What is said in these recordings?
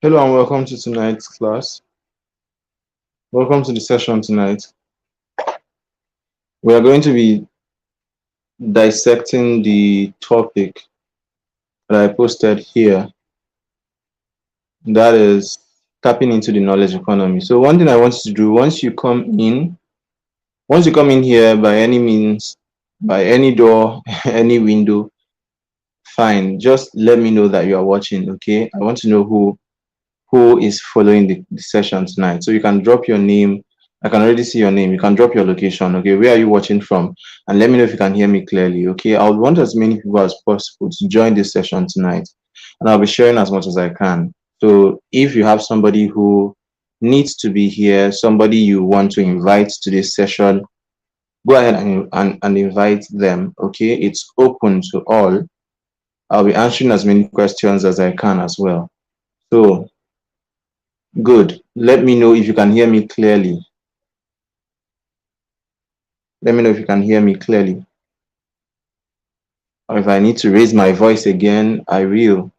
Hello and welcome to tonight's class. Welcome to the session tonight. We are going to be dissecting the topic that I posted here. That is tapping into the knowledge economy. So one thing I want you to do once you come in here by any means, by any door, any window, fine. Just let me know that you are watching, okay? I want to know who is following the session tonight. So you can drop your name. I can already see your name. You can drop your location. Okay, where are you watching from? And let me know if you can hear me clearly. Okay, I would want as many people as possible to join this session tonight, and I'll be sharing as much as I can. So if you have somebody who needs to be here, somebody you want to invite to this session, go ahead and invite them. Okay, it's open to all. I'll be answering as many questions as I can as well. So good. Let me know if you can hear me clearly. Let me know if you can hear me clearly. Or if I need to raise my voice again, I will.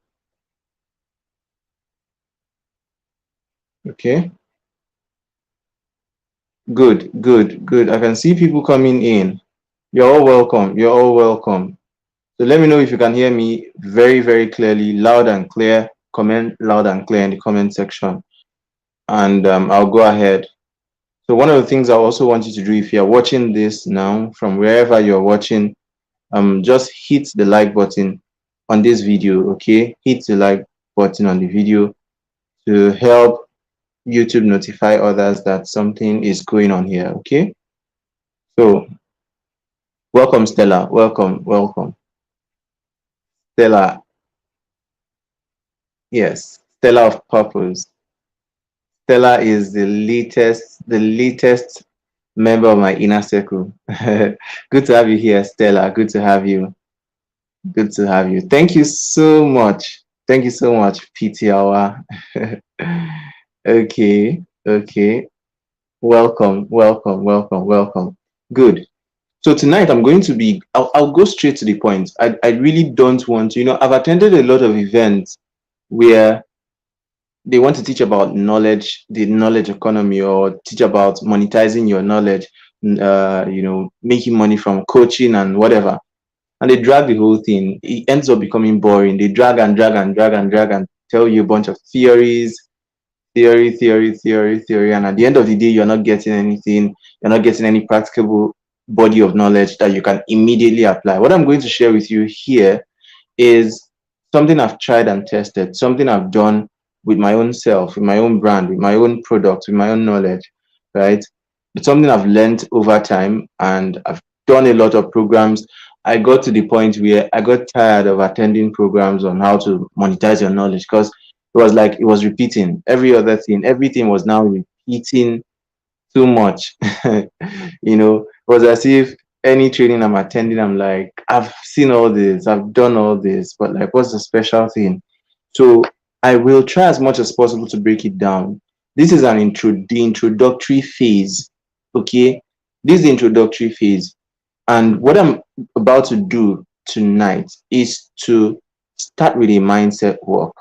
Okay. Good, good, good. I can see people coming in. You're all welcome. You're all welcome. So let me know if you can hear me very, very clearly, loud and clear. Comment loud and clear in the comment section. And I'll go ahead. So one of the things I also want you to do, if you're watching this now from wherever you're watching, just hit the like button on this video. Okay, hit the like button on the video to help YouTube notify others that something is going on here. Okay, so welcome Stella, welcome Stella. Yes, Stella of Purpose. Stella is the latest member of my inner circle. Good to have you here, Stella. Good to have you. Good to have you. Thank you so much. Thank you so much, PTR. Okay, okay. Welcome. Good. So tonight I'm going to be, I'll go straight to the point. I really don't want to, I've attended a lot of events where they want to teach about knowledge, the knowledge economy, or teach about monetizing your knowledge, making money from coaching and whatever. And they drag the whole thing. It ends up becoming boring. They drag and tell you a bunch of theories, theory. And at the end of the day, you're not getting anything. You're not getting any practicable body of knowledge that you can immediately apply. What I'm going to share with you here is something I've tried and tested, something I've done with my own self, with my own brand, with my own product, with my own knowledge, right? It's something I've learned over time, and I've done a lot of programs. I got to the point where I got tired of attending programs on how to monetize your knowledge, because it was like it was repeating every other thing. Everything was now repeating too much. It was as if any training I'm attending, I'm like, I've seen all this, I've done all this, but like, what's the special thing? So I will try as much as possible to break it down. This is the introductory phase. Okay, this is the introductory phase, and what I'm about to do tonight is to start with a mindset work.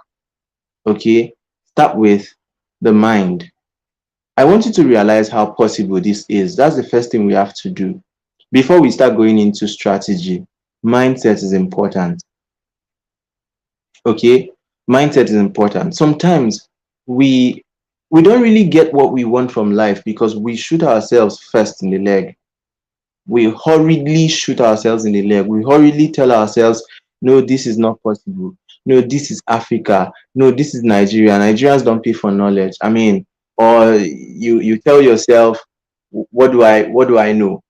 Okay, start with the mind. I want you to realize how possible this is. That's the first thing we have to do. Before we start going into strategy, mindset is important. Okay? Mindset is important. Sometimes we don't really get what we want from life because we shoot ourselves first in the leg. We hurriedly shoot ourselves in the leg. We hurriedly tell ourselves, no, this is not possible. No, this is Africa. No, this is Nigeria. Nigerians don't pay for knowledge. I mean, or you tell yourself, what do I know?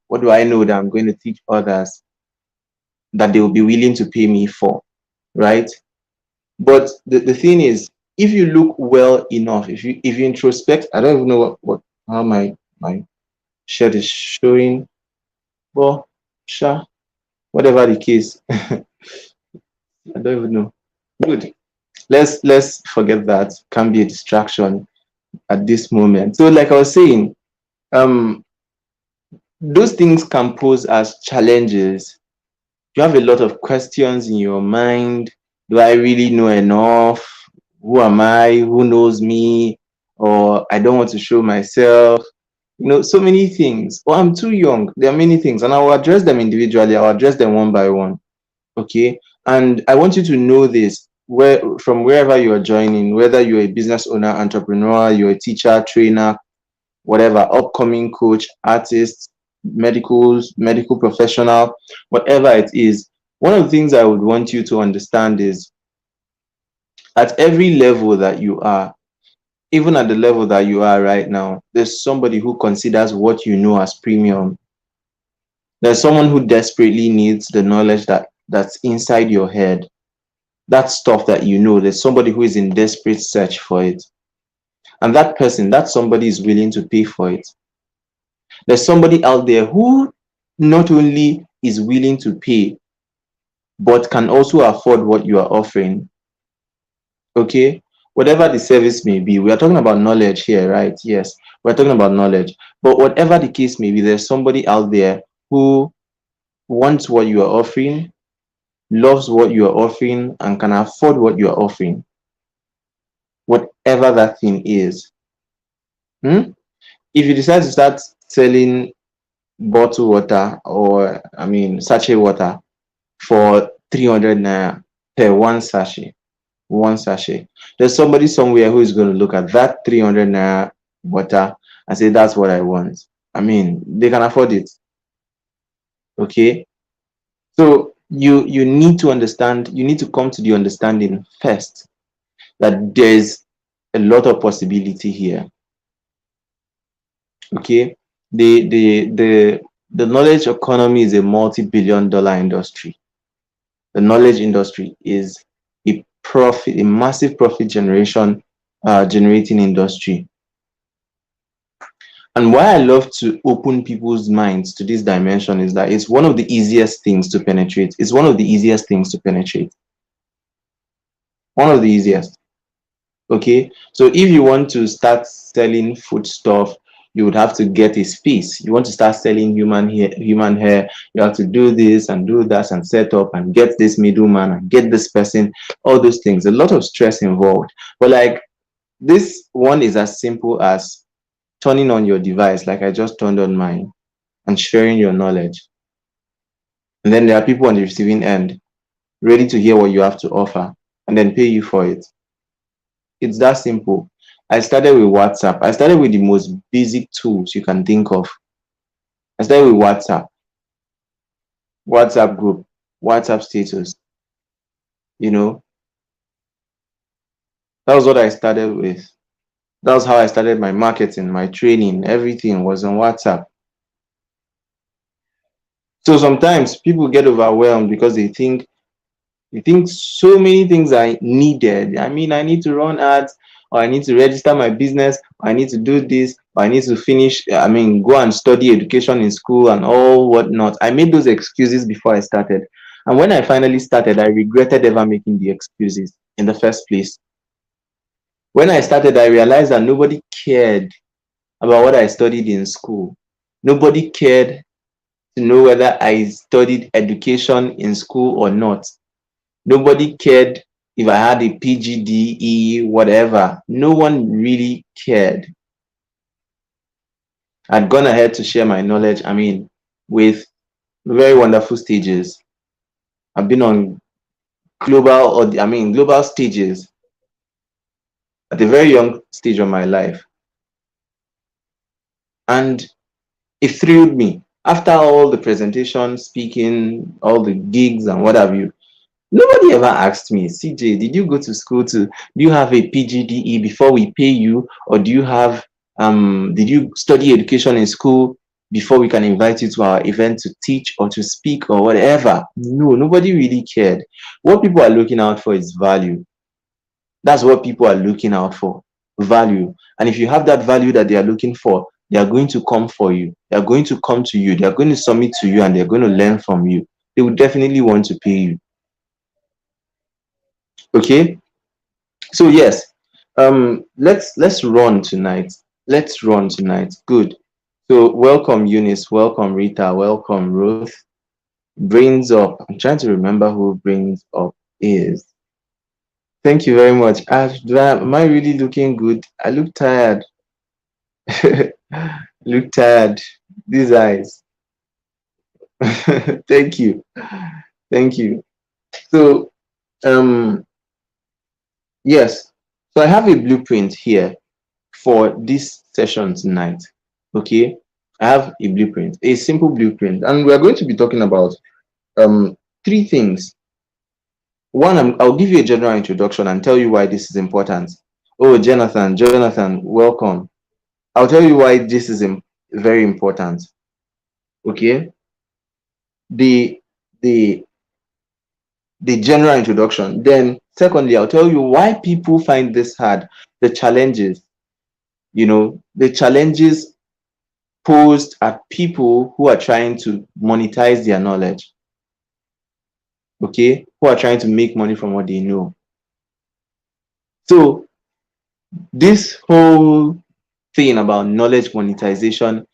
What do I know that I'm going to teach others that they will be willing to pay me for, right? But the thing is, if you look well enough, if you introspect, I don't even know how my shirt is showing. Well, sure, whatever the case, I don't even know. Good. Let's forget that. Can be a distraction at this moment. So, like I was saying, um, those things can pose as challenges. You have a lot of questions in your mind. Do I really know enough? who am I? Who knows me? Or I don't want to show myself. So many things. Or I'm too young. There are many things, and I will address them individually. I'll address them one by one. Okay. And I want you to know this from wherever you are joining, whether you're a business owner, entrepreneur, you're a teacher, trainer, whatever, upcoming coach, artist, medical professional, whatever it is. One of the things I would want you to understand is at every level that you are, even at the level that you are right now, there's somebody who considers what you know as premium. There's someone who desperately needs the knowledge that's inside your head. That stuff that you know, there's somebody who is in desperate search for it. And that somebody is willing to pay for it. There's somebody out there who not only is willing to pay, but can also afford what you are offering. Okay? Whatever the service may be, we are talking about knowledge here, right? Yes, we're talking about knowledge. But whatever the case may be, there's somebody out there who wants what you are offering, loves what you are offering, and can afford what you are offering. Whatever that thing is. Hmm? If you decide to start selling bottled water, or sachet water, for 300 naira per one sachet, there's somebody somewhere who is going to look at that 300 naira water and say, that's what I want. They can afford it. Okay. So you need to understand, you need to come to the understanding first that there's a lot of possibility here. Okay. The knowledge economy is a multi-billion-dollar industry. The knowledge industry is a massive profit generating industry. And why I love to open people's minds to this dimension is that it's one of the easiest things to penetrate. It's one of the easiest things to penetrate. One of the easiest. Okay. So if you want to start selling food stuff, you would have to get a space. You want to start selling human hair, you have to do this and do that and set up and get this middleman and get this person, all those things. A lot of stress involved. But like, this one is as simple as turning on your device, like I just turned on mine, and sharing your knowledge. And then there are people on the receiving end ready to hear what you have to offer and then pay you for it. It's that simple. I started with WhatsApp. I started with the most basic tools you can think of. I started with WhatsApp group, WhatsApp status. That was what I started with. That was how I started my marketing, my training, everything was on WhatsApp. So sometimes people get overwhelmed because they think so many things are needed. I need to run ads, or I need to register my business, or I need to do this, or I need to finish, go and study education in school and all whatnot. I made those excuses before I started. And when I finally started, I regretted ever making the excuses in the first place. When I started, I realized that nobody cared about what I studied in school. Nobody cared to know whether I studied education in school or not. Nobody cared if I had a PGDE, whatever. No one really cared. I'd gone ahead to share my knowledge, with very wonderful stages. I've been on global stages at a very young stage of my life. And it thrilled me. After all the presentations, speaking, all the gigs and what have you, nobody ever asked me, CJ, did you go to school do you have a PGDE before we pay you? Or do you have, did you study education in school before we can invite you to our event to teach or to speak or whatever? No, nobody really cared. What people are looking out for is value. That's what people are looking out for, value. And if you have that value that they are looking for, they are going to come for you. They are going to come to you. They are going to submit to you and they're going to learn from you. They will definitely want to pay you. Okay. So yes, let's run tonight. Let's run tonight. Good. So welcome Eunice, welcome Rita, welcome Ruth. Brains Up. I'm trying to remember who Brains Up is. Thank you very much. Am I really looking good? I look tired. Look tired. These eyes. Thank you. Thank you. So, um, yes. So I have a blueprint here for this session tonight. Okay. I have a blueprint, a simple blueprint, and we are going to be talking about three things. One, I'll give you a general introduction and tell you why this is important. Oh, Jonathan, welcome. I'll tell you why this is very important. Okay, the the the general introduction. Then, secondly, I'll tell you why people find this hard. The challenges, the challenges posed at people who are trying to monetize their knowledge. Okay, who are trying to make money from what they know. So this whole thing about knowledge monetization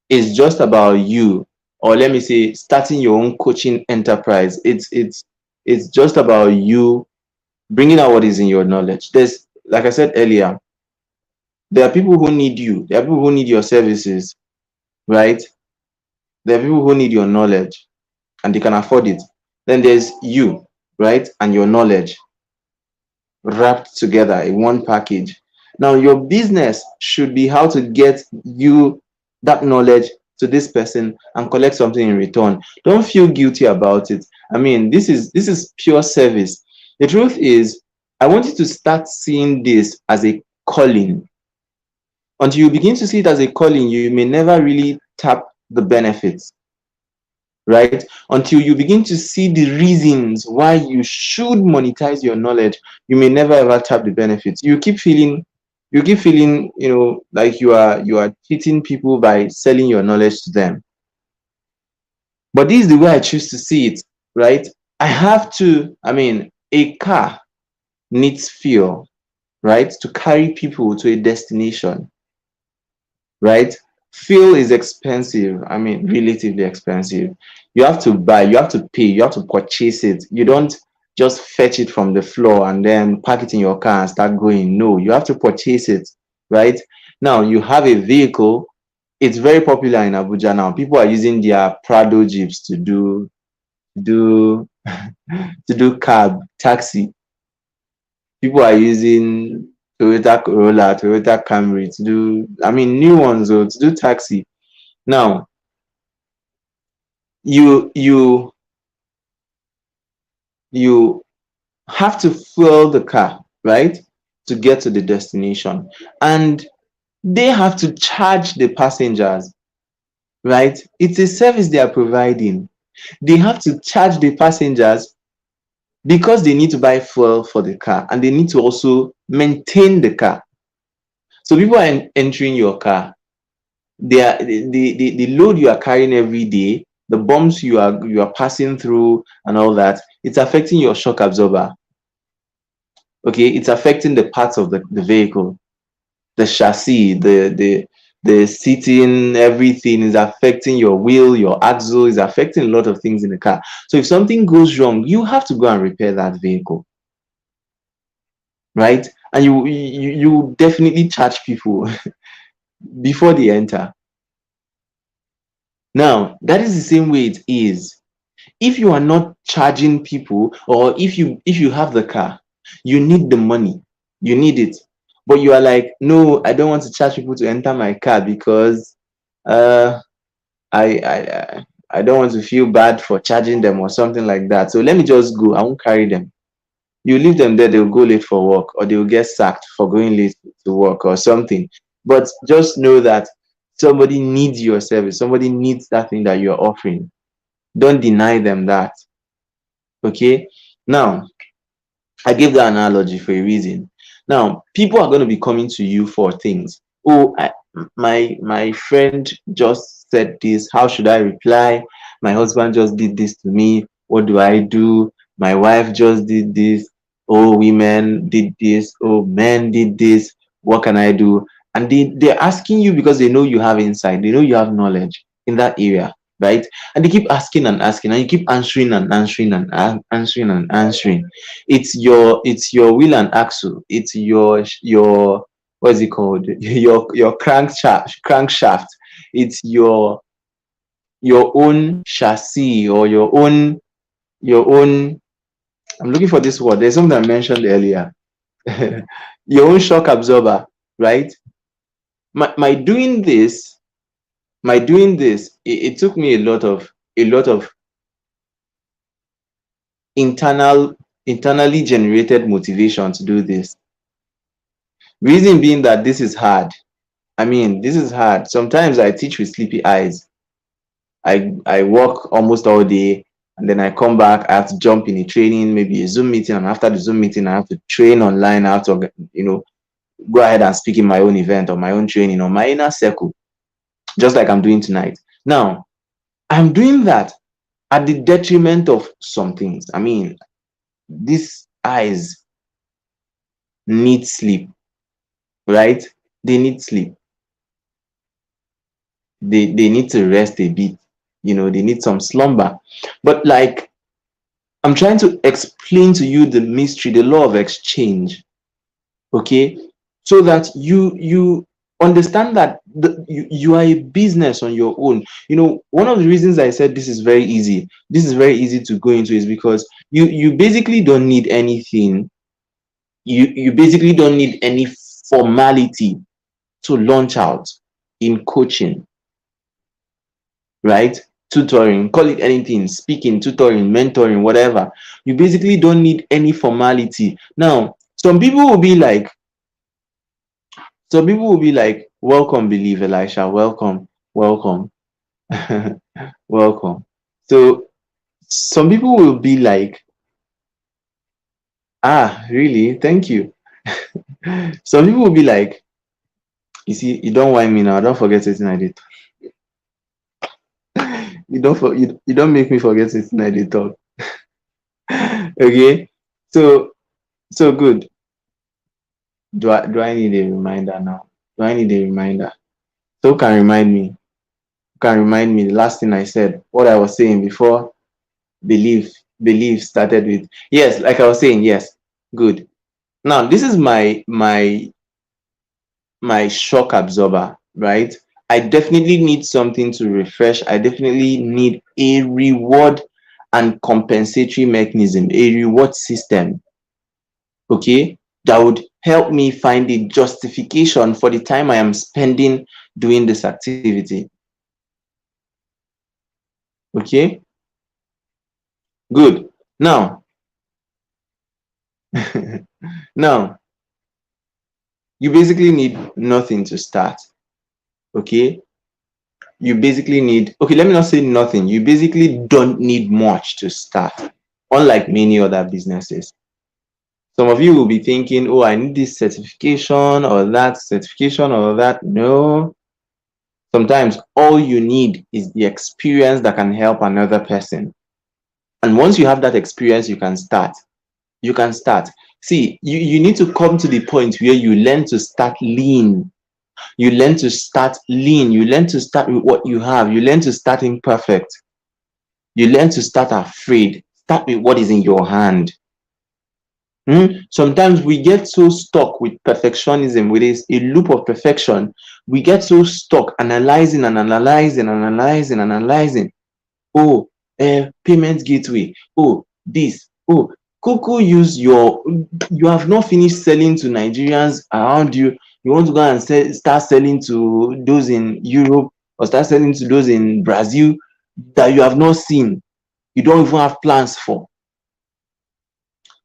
is just about you, or let me say starting your own coaching enterprise. It's just about you bringing out what is in your knowledge. There's, like I said earlier, there are people who need you, there are people who need your services, right? There are people who need your knowledge and they can afford it. Then there's you, right, and your knowledge wrapped together in one package. Now, your business should be how to get you that knowledge to this person and collect something in return. Don't feel guilty about it. I mean, this is pure service. The truth is, I want you to start seeing this as a calling. Until you begin to see it as a calling, you may never really tap the benefits, right? Until you begin to see the reasons why you should monetize your knowledge, you may never ever tap the benefits. You keep feeling, like you are cheating people by selling your knowledge to them. But this is the way I choose to see it, right? A car needs fuel, right? To carry people to a destination, right? Fuel is expensive. I mean, relatively expensive. You have to buy, you have to pay, you have to purchase it. You don't just fetch it from the floor and then park it in your car and start going. No, you have to purchase it, right? Now, you have a vehicle. It's very popular in Abuja now. People are using their Prado jeeps to do to do cab, taxi. People are using Toyota Corolla, Toyota Camry to do, I mean, new ones though, to do taxi. Now, you you you have to fuel the car, right, to get to the destination, and they have to charge the passengers, right? It's a service they are providing. They have to charge the passengers because they need to buy fuel for the car and they need to also maintain the car. So people are entering your car. The load you are carrying every day, the bumps you are passing through and all that, it's affecting your shock absorber. Okay, it's affecting the parts of the vehicle, the chassis, the seating, everything is affecting your wheel, your axle, is affecting a lot of things in the car. So if something goes wrong, you have to go and repair that vehicle, right? And you definitely charge people before they enter. Now, that is the same way it is. If you are not charging people, or if you have the car, you need the money, you need it, but you are like, no, I don't want to charge people to enter my car because uh I I don't want to feel bad for charging them or something like that, so let me just go, I won't carry them. You leave them there, they'll go late for work, or they'll get sacked for going late to work or something. But just know that somebody needs your service, somebody needs that thing that you're offering. Don't deny them that. Okay. Now, I gave that analogy for a reason. Now, people are going to be coming to you for things. Oh, my friend just said this. How should I reply? My husband just did this to me. What do I do? My wife just did this. Oh, women did this. Oh, men did this. What can I do? And they're asking you because they know you have insight. They know you have knowledge in that area. right? And they keep asking and asking, and you keep answering and answering and answering and answering. It's your wheel and axle. It's your what is it called? Your crankshaft. It's your own chassis, or your own. I'm looking for this word. There's something I mentioned earlier. Your own shock absorber, right? My doing this, it took me a lot of internally generated motivation to do this. Reason being that this is hard. I mean, this is hard. Sometimes I teach with sleepy eyes. I work almost all day, and then I come back. I have to jump in a training, maybe a Zoom meeting, and after the Zoom meeting, I have to train online. I have to, go ahead and speak in my own event or my own training or my inner circle, just like I'm doing tonight. Now, I'm doing that at the detriment of some things. I mean, these eyes need sleep, right? They need sleep. They need to rest a bit. They need some slumber. But like, I'm trying to explain to you the mystery, the law of exchange, okay? So that you understand that you are a business on your own. One of the reasons I said this is very easy to go into, is because you basically don't need anything. You basically don't need any formality to launch out in coaching, right? Tutoring, call it anything, speaking, tutoring, mentoring, whatever. You basically don't need any formality. Now, some people will be like, welcome, believe Elisha, welcome, welcome, welcome. So some people will be like, ah, really? Thank you. Some people will be like, you see, you don't whine me now. Don't forget it I did. You don't make me forget it I did talk. Okay. So good. Do I need a reminder now? Do I need a reminder? So who can remind me? Who can remind me the last thing I said? What I was saying before belief belief started with. Yes, like I was saying, yes. Good. Now this is my shock absorber, right? I definitely need something to refresh. I definitely need a reward and compensatory mechanism, a reward system, okay, that would help me find a justification for the time I am spending doing this activity. Okay, good. Now, now you basically need nothing to start. Okay, you basically need, okay, let me not say nothing. You basically don't need much to start, unlike many other businesses. Some of you will be thinking, oh, I need this certification or that certification or that. No, sometimes all you need is the experience that can help another person. And once you have that experience, you can start. You can start. See, you need to come to the point where you learn to start lean. You learn to start lean. You learn to start with what you have. You learn to start imperfect. You learn to start afraid. Start with what is in your hand. Sometimes we get so stuck with perfectionism, with a loop of perfection. We get so stuck analyzing and analyzing and analyzing and analyzing. Oh, payment gateway. Oh, this. Oh, Coco, you have not finished selling to Nigerians around you. You want to go and start selling to those in Europe, or start selling to those in Brazil that you have not seen. You don't even have plans for.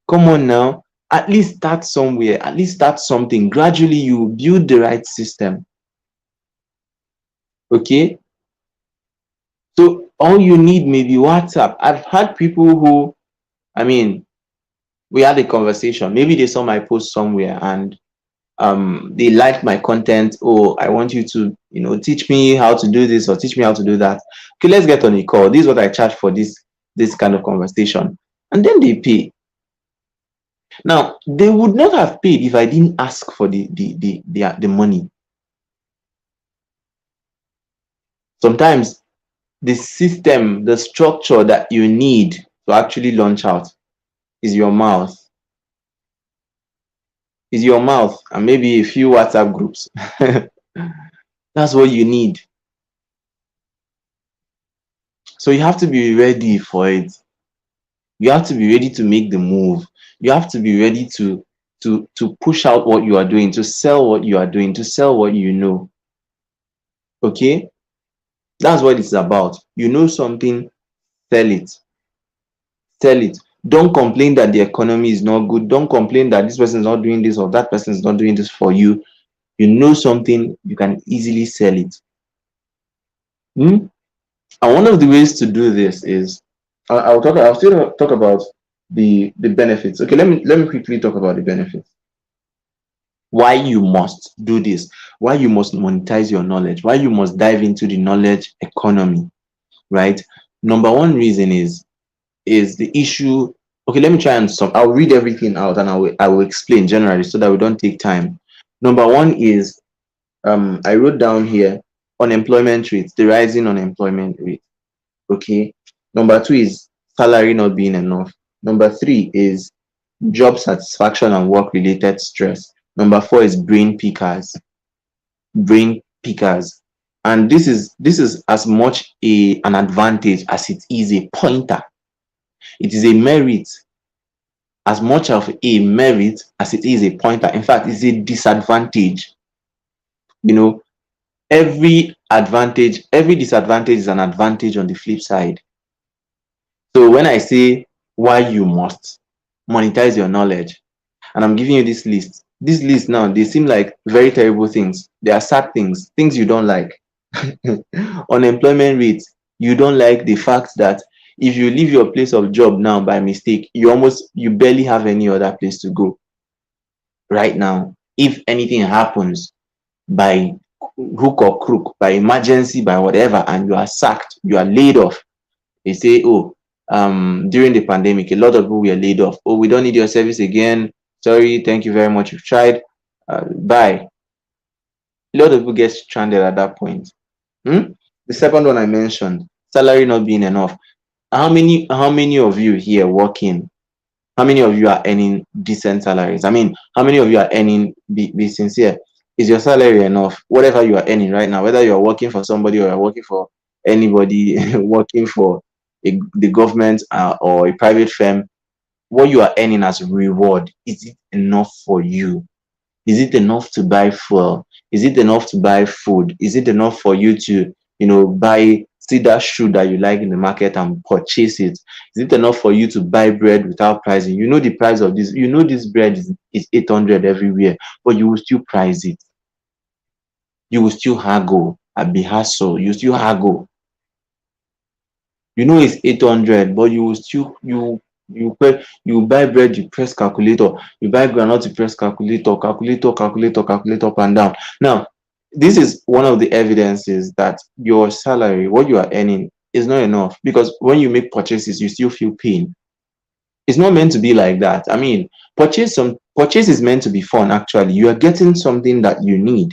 Come on now. At least start somewhere. At least start something. Gradually, you build the right system. Okay. So all you need may be WhatsApp. I've had people who, I mean, we had a conversation. Maybe they saw my post somewhere and they liked my content. Oh, I want you to, teach me how to do this or teach me how to do that. Okay, let's get on a call. This is what I charge for this kind of conversation. And then they pay. Now, they would not have paid if I didn't ask for the money. Sometimes the system, the structure that you need to actually launch out is your mouth. Is your mouth and maybe a few WhatsApp groups. That's what you need. So you have to be ready for it. You have to be ready to make the move. You have to be ready to push out what you are doing, to sell what you are doing, to sell what you know. Okay? That's what it's about. You know something, sell it. Sell it. Don't complain that the economy is not good. Don't complain that this person is not doing this or that person is not doing this for you. You know something, you can easily sell it. Hmm? And one of the ways to do this is I'll still talk about the benefits. Okay, let me quickly talk about the benefits. Why you must do this, why you must monetize your knowledge, why you must dive into the knowledge economy, right? Number one reason is the issue. Okay, let me try and stop. I'll read everything out and I will explain generally so that we don't take time. Number one is I wrote down here unemployment rates, the rising unemployment rate. Okay. Number two is salary not being enough. Number three is job satisfaction and work related stress. Number four is brain pickers. Brain pickers. And this is as much an advantage as it is a pointer. It is a merit, as much of a merit as it is a pointer. In fact, it's a disadvantage. You know, every disadvantage is an advantage on the flip side. So when I say why you must monetize your knowledge, and I'm giving you this list now, they seem like very terrible things. They are sad things, things you don't like. Unemployment rate, you don't like the fact that if you leave your place of job now by mistake, you barely have any other place to go right now. If anything happens by hook or crook, by emergency, by whatever, and you are sacked, you are laid off, they say, oh, during the pandemic, a lot of people were laid off. Oh, we don't need your service again. Sorry, thank you very much. You've tried. Bye. A lot of people get stranded at that point. Hmm? The second one I mentioned, salary not being enough. How many of you here working? How many of you are earning decent salaries? I mean, how many of you are earning? Be sincere. Is your salary enough? Whatever you are earning right now, whether you are working for somebody or you're working for anybody, working for the government or a private firm, what you are earning as reward, is it enough for you? Is it enough to buy fuel? Is it enough to buy food? Is it enough for you to, see that shoe that you like in the market and purchase it? Is it enough for you to buy bread without pricing? You know the price of this. You know this bread is 800 everywhere, but you will still price it. You will still haggle. Abi hustle. You still haggle. You know it's 800, but you will still you buy bread, you press calculator, you buy groundnut, you press calculate up and down. Now, this is one of the evidences that your salary, what you are earning, is not enough, because when you make purchases, you still feel pain. It's not meant to be like that. I mean, purchase is meant to be fun. Actually, you are getting something that you need,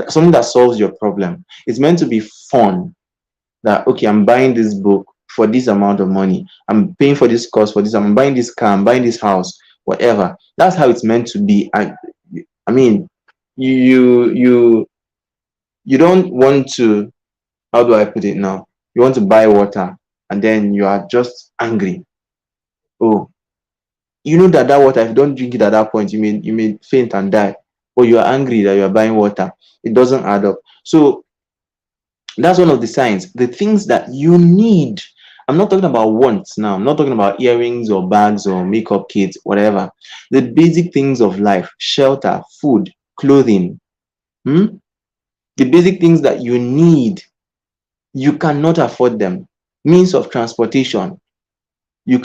something that solves your problem. It's meant to be fun, that okay, I'm buying this book for this amount of money, I'm paying for this course for this, I'm buying this car, I'm buying this house, whatever. That's how it's meant to be. I mean, you don't want to, how do I put it now, you want to buy water and then you are just angry. Oh, you know that water, if you don't drink it at that point, you may faint and die, but you are angry that you are buying water. It doesn't add up. So that's one of the signs. The things that you need. I'm not talking about wants now. I'm not talking about earrings or bags or makeup kits, whatever. The basic things of life: shelter, food, clothing. Hmm? The basic things that you need. You cannot afford them. Means of transportation. You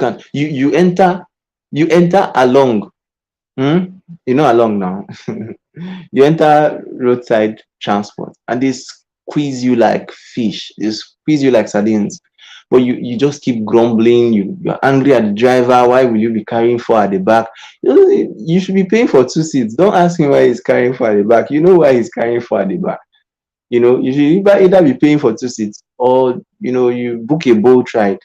enter along. Hmm? You know along now. You enter roadside transport and they squeeze you like fish, they squeeze you like sardines, but you just keep grumbling. You're angry at the driver. Why will you be carrying four at the back? You should be paying for two seats. Don't ask him why he's carrying four at the back. You know why he's carrying four at the back. You should either be paying for 2 seats, or you book a boat ride.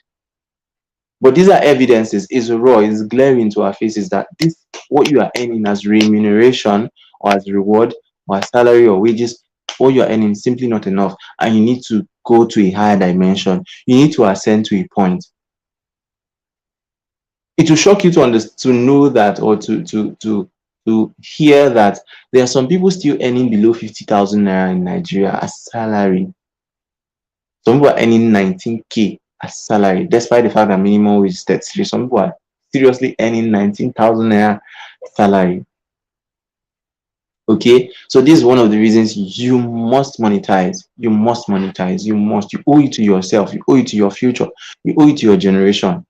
But these are evidences, is raw, is glaring to our faces that this, what you are earning as remuneration, or as reward, or as salary or wages, what you are earning is simply not enough, and you need to go to a higher dimension. You need to ascend to a point. It will shock you to know that, or to hear that there are some people still earning below 50,000 naira in Nigeria as salary. Some people are earning 19K as salary, despite the fact that minimum wage is 33. Some people are seriously earning 19,000 naira salary. Okay, so this is one of the reasons you must monetize. You must monetize. You must. You owe it to yourself. You owe it to your future. You owe it to your generation.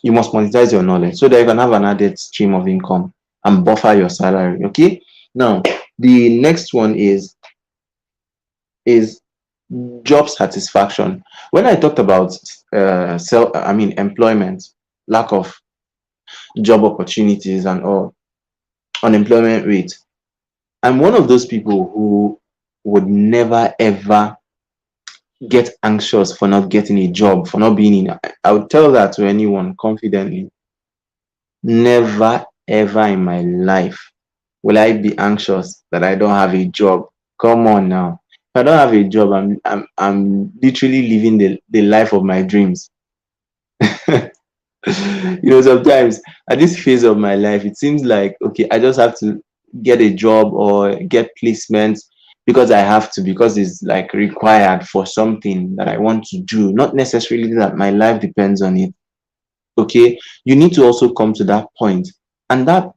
You must monetize your knowledge so that you can have an added stream of income and buffer your salary. Okay. Now, the next one is job satisfaction. When I talked about employment, lack of job opportunities and all, unemployment rate, I'm one of those people who would never ever get anxious for not getting a job, for not being in. I would tell that to anyone confidently. Never ever in my life will I be anxious that I don't have a job. Come on now. If I don't have a job, I'm literally living the life of my dreams. Sometimes at this phase of my life, it seems like, okay, I just have to get a job or get placements because I have to, because it's like required for something that I want to do, not necessarily that my life depends on it. Okay, you need to also come to that point, and that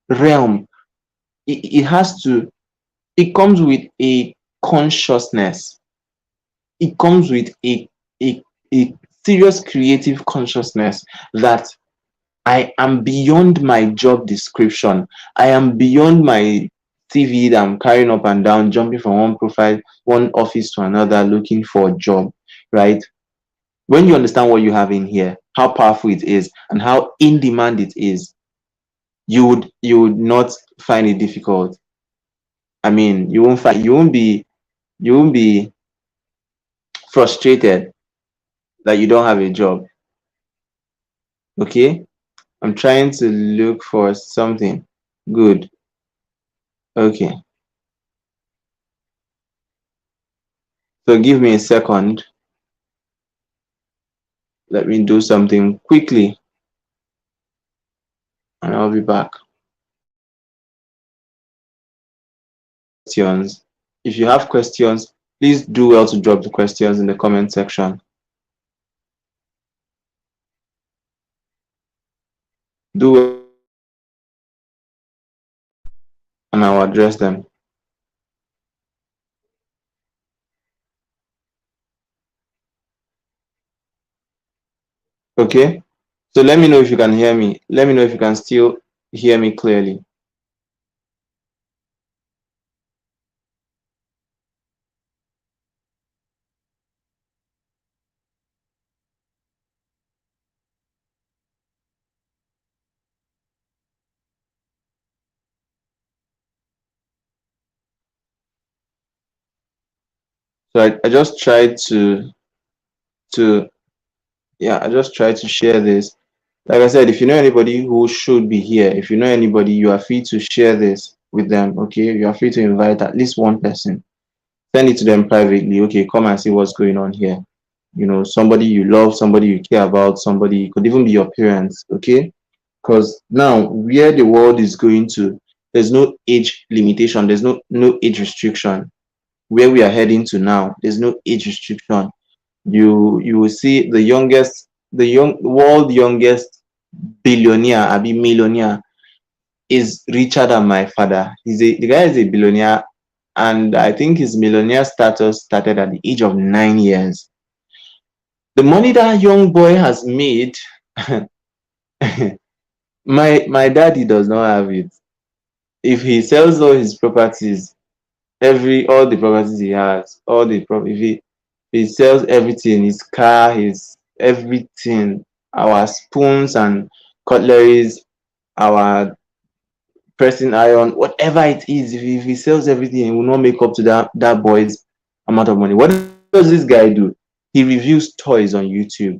realm, it has to, it comes with a consciousness. It comes with a serious creative consciousness that I am beyond my job description. I am beyond my CV that I'm carrying up and down, jumping from one profile, one office to another, looking for a job, right? When you understand what you have in here, how powerful it is, and how in demand it is, you would not find it difficult. I mean, you won't be frustrated that you don't have a job. Okay? I'm trying to look for something good. Okay. So give me a second. Let me do something quickly and I'll be back. Questions. If you have questions, please do well to drop the questions in the comment section. Do well and I'll address them. Okay? So let me know if you can hear me. Let me know if you can still hear me clearly. So I just tried to yeah, I just tried to share this. Like I said, if you know anybody who should be here, if you know anybody, you are free to share this with them. Okay, you are free to invite at least one person. Send it to them privately. Okay, come and see what's going on here. Somebody you love, somebody you care about, somebody, it could even be your parents. Okay, because now where the world is going to, there's no age limitation, there's no age restriction. Where we are heading to now, there's no age restriction. You will see the world youngest billionaire, I be millionaire, is richer than my father. The guy is a billionaire, and I think his millionaire status started at the age of 9 years. The money that young boy has made, my daddy does not have it. If he sells all his properties, all the properties he has, if he sells everything, his car, his everything, our spoons and cutleries, our pressing iron, whatever it is. If he sells everything, he will not make up to that boy's amount of money. What does this guy do? He reviews toys on YouTube,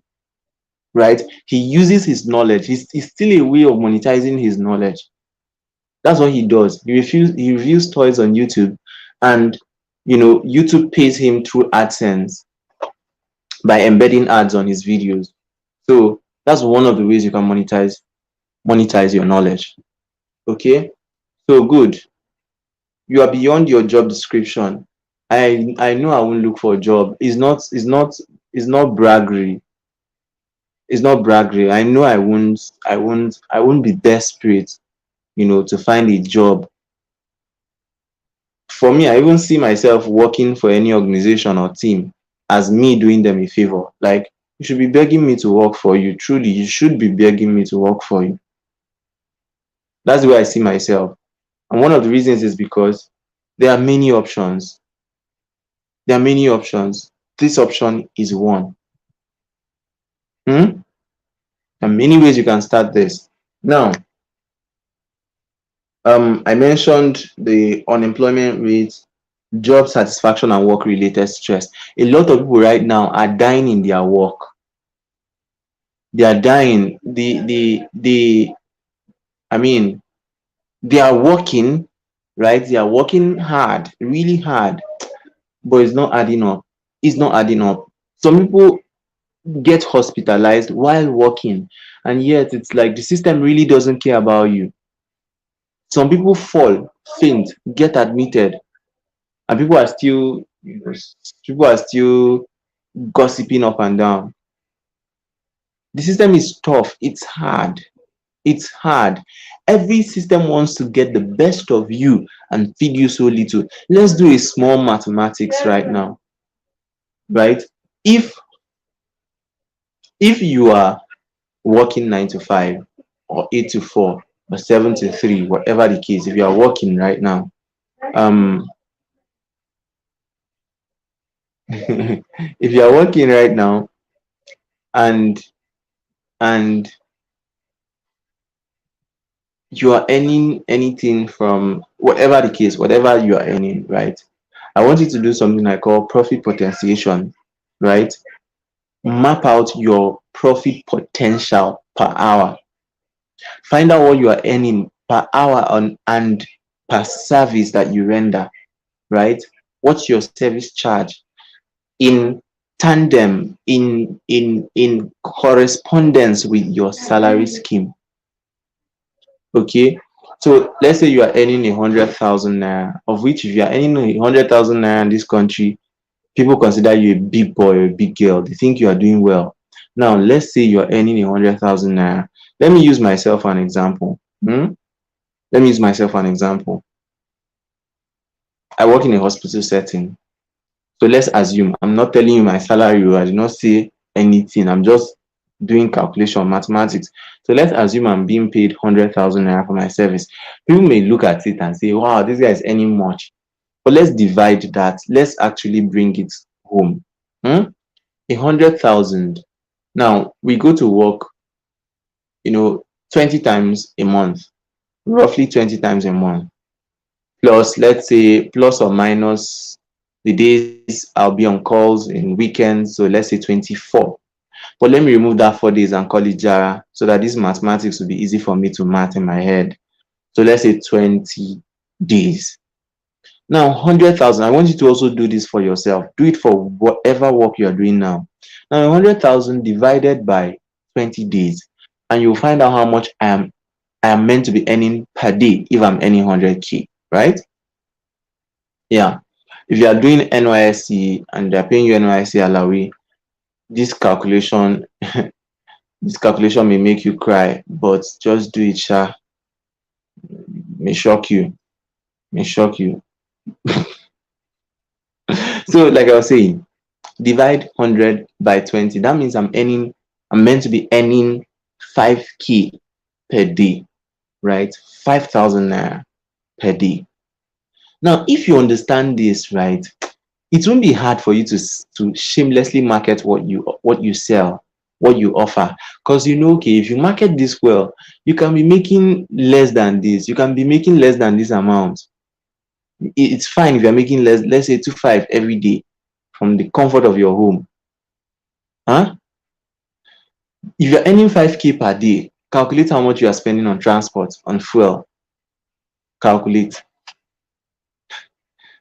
right? He uses his knowledge. It's still a way of monetizing his knowledge. That's what he does. He reviews toys on YouTube, and YouTube pays him through AdSense by embedding ads on his videos. So that's one of the ways you can monetize your knowledge. Okay, so good. You are beyond your job description. I know I won't look for a job. It's not braggery. It's not braggery. I know I won't be desperate, to find a job. For me, I even see myself working for any organization or team as me doing them a favor. Like, you should be begging me to work for you. Truly, you should be begging me to work for you. That's the way I see myself. And one of the reasons is because there are many options. There are many options. This option is one. Hmm? There are many ways you can start this. Now, I mentioned the unemployment rate, job satisfaction, and work-related stress. A lot of people right now are dying in their work. They are dying. I mean, they are working, right? They are working hard, really hard, but it's not adding up. It's not adding up. Some people get hospitalized while working, and yet it's like the system really doesn't care about you. Some people fall, faint, get admitted, and people are still gossiping up and down. The system is tough. It's hard. It's hard. Every system wants to get the best of you and feed you so little. Let's do a small mathematics right now, right? If if you are working 9 to 5 or 8 to 4 or 7 to 3, whatever the case, if you are working right now, um, if you are working right now and and you are earning anything from whatever the case, whatever you are earning, right? I want you to do something I call profit potentiation, right? Map out your profit potential per hour. Find out what you are earning per hour on and per service that you render, right? What's your service charge in tandem, in correspondence with your salary scheme? Okay, so let's say you are earning 100,000 naira, of which if you are earning 100,000 naira in this country, people consider you a big boy or a big girl. They think you are doing well. Now, let's say you are earning 100,000 naira. Let me use myself an example. Let me use myself an example. I work in a hospital setting. So let's assume, I'm not telling you my salary, I did not say anything. I'm just doing calculation, mathematics. So let's assume I'm being paid 100,000 naira for my service. People may look at it and say, wow, this guy is earning much. But let's divide that. Let's actually bring it home. 100,000. Now we go to work, 20 times a month, roughly 20 times a month. Plus, let's say plus or minus the days I'll be on calls in weekends. So let's say 24. But let me remove that 4 days and call it Jara so that this mathematics will be easy for me to math in my head. So let's say 20 days. Now, 100,000, I want you to also do this for yourself. Do it for whatever work you are doing now. Now, 100,000 divided by 20 days, and you'll find out how much I am meant to be earning per day if I'm earning 100K, right? Yeah. If you are doing NYSC and they're paying you NYSC allowance, this calculation this calculation may make you cry, but just do it, sha. May shock you. May shock you. So, like I was saying, divide 100 by 20. That means I'm meant to be earning 5K per day, right? 5,000 naira per day. Now, if you understand this, right, it won't be hard for you to shamelessly market what you sell. what you offer. Because you know, okay, if you market this well, you can be making less than this. You can be making less than this amount. It's fine if you're making less, let's say 2.5 every day from the comfort of your home. Huh? If you're earning 5K per day, calculate how much you are spending on transport, on fuel. Calculate.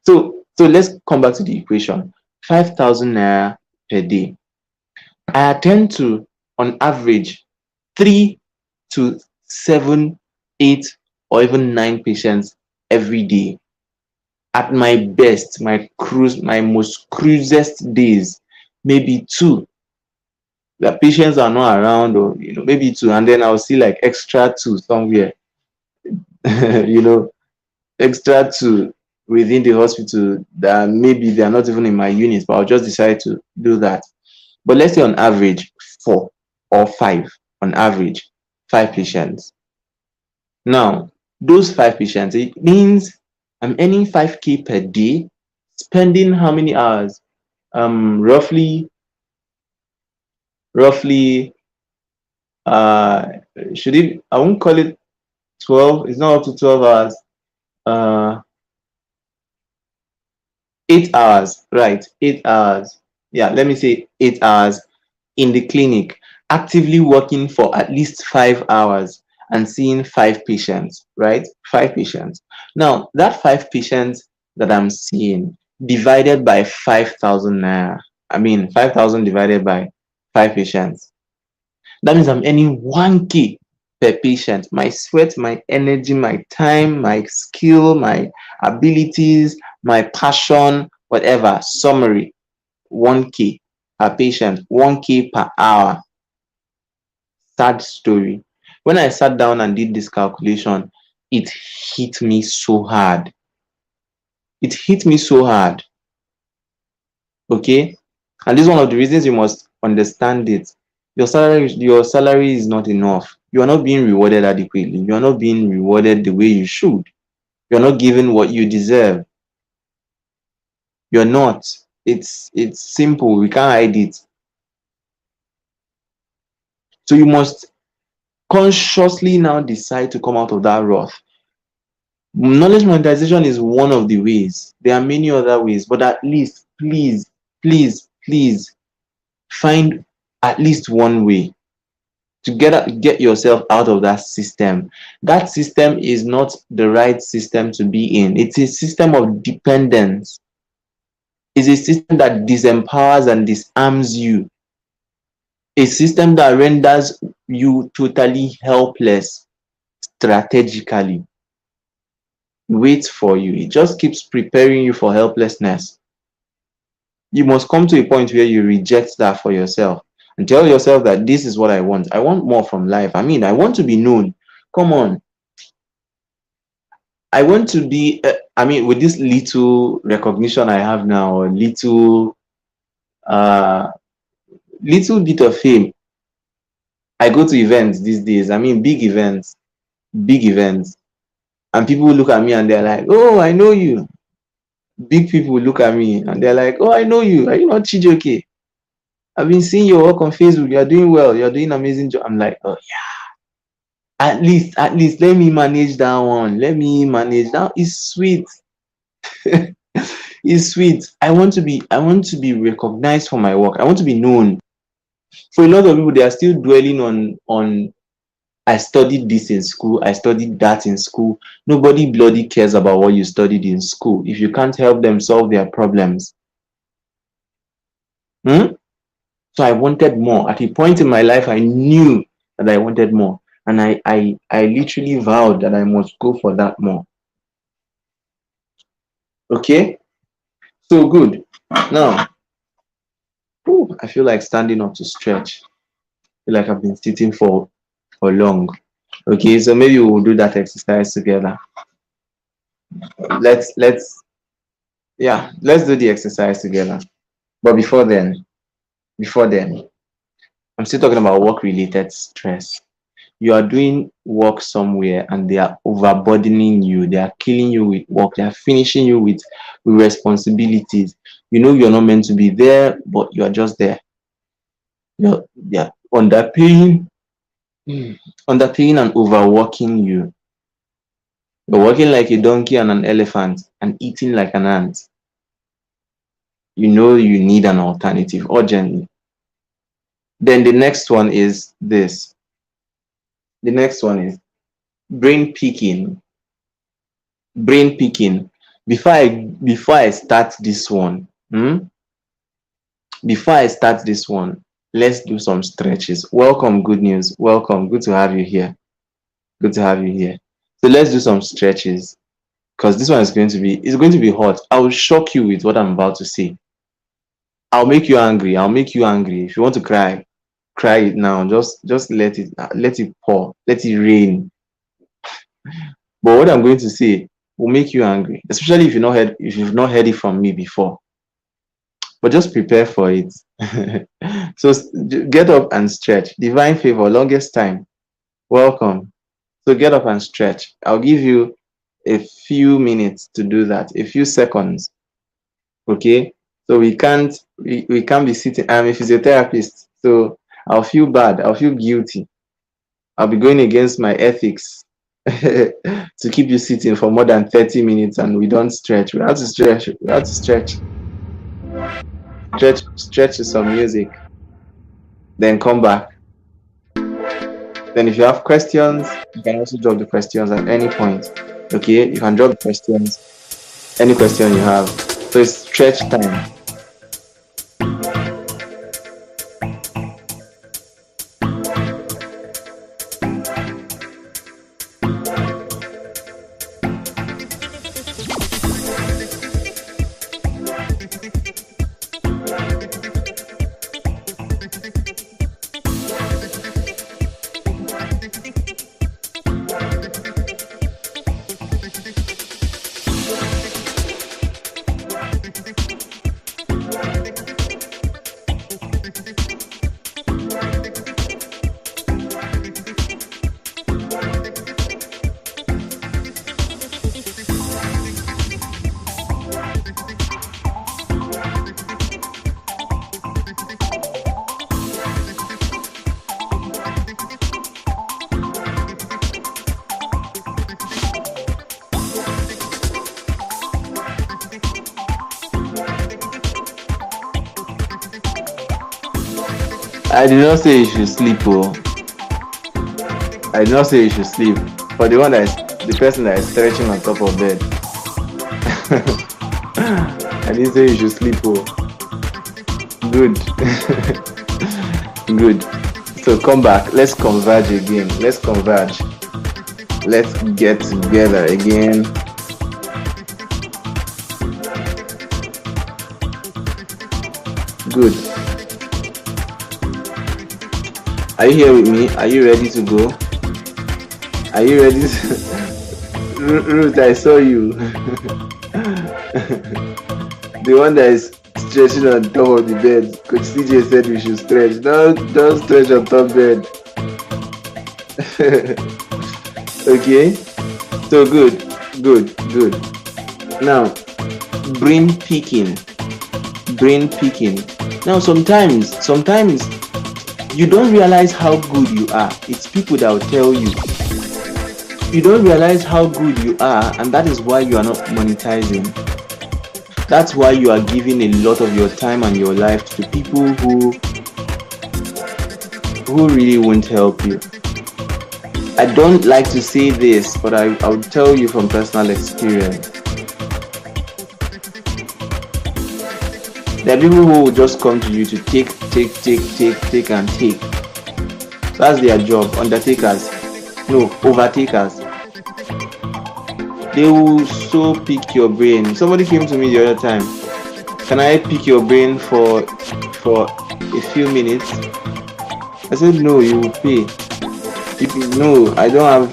So let's come back to the equation. 5,000 naira per day. I attend to, on average, 3 to 7, 8, or even 9 patients every day. At my best, my most cruisest days, maybe 2. The patients are not around, or maybe 2, and then I'll see like extra 2 somewhere. you know, extra 2 within the hospital that maybe they are not even in my unit, but I'll just decide to do that. But let's say on average 4 or 5, on average 5 patients. Now, those 5 patients, it means I'm earning 5K per day, spending how many hours? Roughly, uh, I won't call it 12, it's not up to 12 hours. Uh, 8 hours, right? 8 hours. Yeah, let me say 8 hours in the clinic, actively working for at least 5 hours and seeing 5 patients, right? 5 patients. Now, that 5 patients that I'm seeing divided by 5,000 naira. I mean, 5,000 divided by 5 patients. That means I'm earning 1K per patient. My sweat, my energy, my time, my skill, my abilities, my passion, whatever. Summary, 1K per patient, 1K per hour. Sad story. When I sat down and did this calculation, it hit me so hard. It hit me so hard. Okay? And this is one of the reasons you must understand it. Your salary is not enough. You are not being rewarded adequately. You are not being rewarded the way you should. You're not given what you deserve. You're not. It's simple. We can't hide it. So you must consciously now decide to come out of that rut. Knowledge monetization is one of the ways. There are many other ways, but at least, please, please, please find at least one way to get yourself out of that system. That system is not the right system to be in. It's a system of dependence. It's a system that disempowers and disarms you. A system that renders you totally helpless strategically. Waits for you. It just keeps preparing you for helplessness. You must come to a point where you reject that for yourself and tell yourself that this is what I want. I want more from life. I mean, I want to be known. Come on. I want to be, with this little recognition I have now, or uh, little bit of fame, I go to events these days. I mean, big events. And people look at me and they're like, oh, I know you. Big people look at me and they're like, oh, I know you. Are you not Chijoke? I've been seeing your work on Facebook. You're doing well. You're doing amazing job. I'm like, oh yeah. At least let me manage that one. Let me manage that. It's sweet. It's sweet. I want to be recognized for my work. I want to be known. For a lot of people, they are still dwelling on I studied this in school, I studied that in school. Nobody bloody cares about what you studied in school if you can't help them solve their problems. Hmm? So I wanted more. At a point in my life, I knew that I wanted more. And I literally vowed that I must go for that more. Okay? So good. Now, I feel like standing up to stretch. I feel like I've been sitting for long. Okay, so maybe we'll do that exercise together. Let's let's do the exercise together. But before then, I'm still talking about work related stress. You are doing work somewhere and they are overburdening you, they are killing you with work, they are finishing you with responsibilities. You know you're not meant to be there, but you're just there. You're, yeah. underpaying, underpaying and overworking you. You're working like a donkey and an elephant and eating like an ant. You know you need an alternative urgently. Then the next one is this. The next one is brain picking. Brain picking. Before I start this one, before I start this one, let's do some stretches. Welcome, good news. Welcome. Good to have you here. Good to have you here. So let's do some stretches because this one is going to be hot. I will shock you with what I'm about to say. I'll make you angry. I'll make you angry. If you want to cry, cry it now. Just let it pour. Let it rain. But what I'm going to say will make you angry, especially if you've not heard it from me before. But just prepare for it. So get up and stretch. Divine favor, longest time. Welcome. So get up and stretch. I'll give you a few minutes to do that, a few seconds. Okay? So we can't be sitting. I'm a physiotherapist, so I'll feel bad. I'll feel guilty. I'll be going against my ethics to keep you sitting for more than 30 minutes and we don't stretch. We have to stretch. We have to stretch. Stretch to some music. Then come back. Then if you have questions, you can also drop the questions at any point. Okay? You can drop questions, any question you have. So it's stretch time. I did not say you should sleep, oh. I did not say you should sleep. For the person that is stretching on top of bed. I didn't say you should sleep, oh. Good. Good. So come back. Let's converge again. Let's converge. Let's get together again. Good. Are you here with me? Are you ready to go? Are you ready to... Ruth, I saw you. The one that is stretching on top of the bed. Coach CJ said we should stretch. Don't stretch on top bed. Okay? So good. Now, brain picking. Now sometimes you don't realize how good you are. It's people that will tell you. You don't realize how good you are, and that is why you are not monetizing. That's why you are giving a lot of your time and your life to people who really won't help you. I don't like to say this, but I'll tell you from personal experience. There are people who will just come to you to take and take. That's their job. Undertakers. No, overtakers. They will so pick your brain. Somebody came to me the other time. Can I pick your brain for a few minutes? I said no, you will pay. No, I don't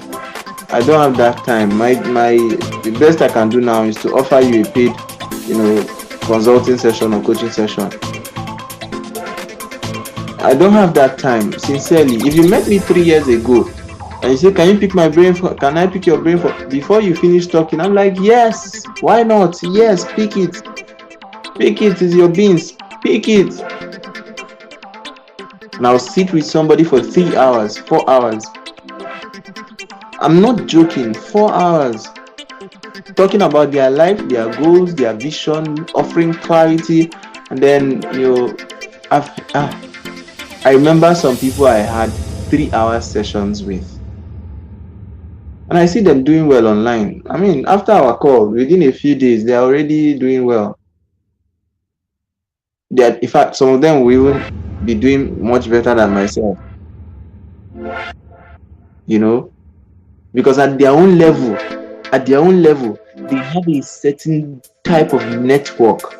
have that time. The best I can do now is to offer you a paid, consulting session or coaching session. I don't have that time, sincerely. If you met me 3 years ago and you say, can I pick your brain for before you finish talking? I'm like, yes, why not? Yes, pick it. Pick it is your beans. Pick it. And I'll sit with somebody for 3 hours, 4 hours. I'm not joking, 4 hours, talking about their life, their goals, their vision, offering clarity. And then, I've, ah, I remember some people I had 3 hour sessions with, and I see them doing well online. I mean, after our call, within a few days, they're already doing well. That, in fact, some of them will even be doing much better than myself, you know, because at their own level, they have a certain type of network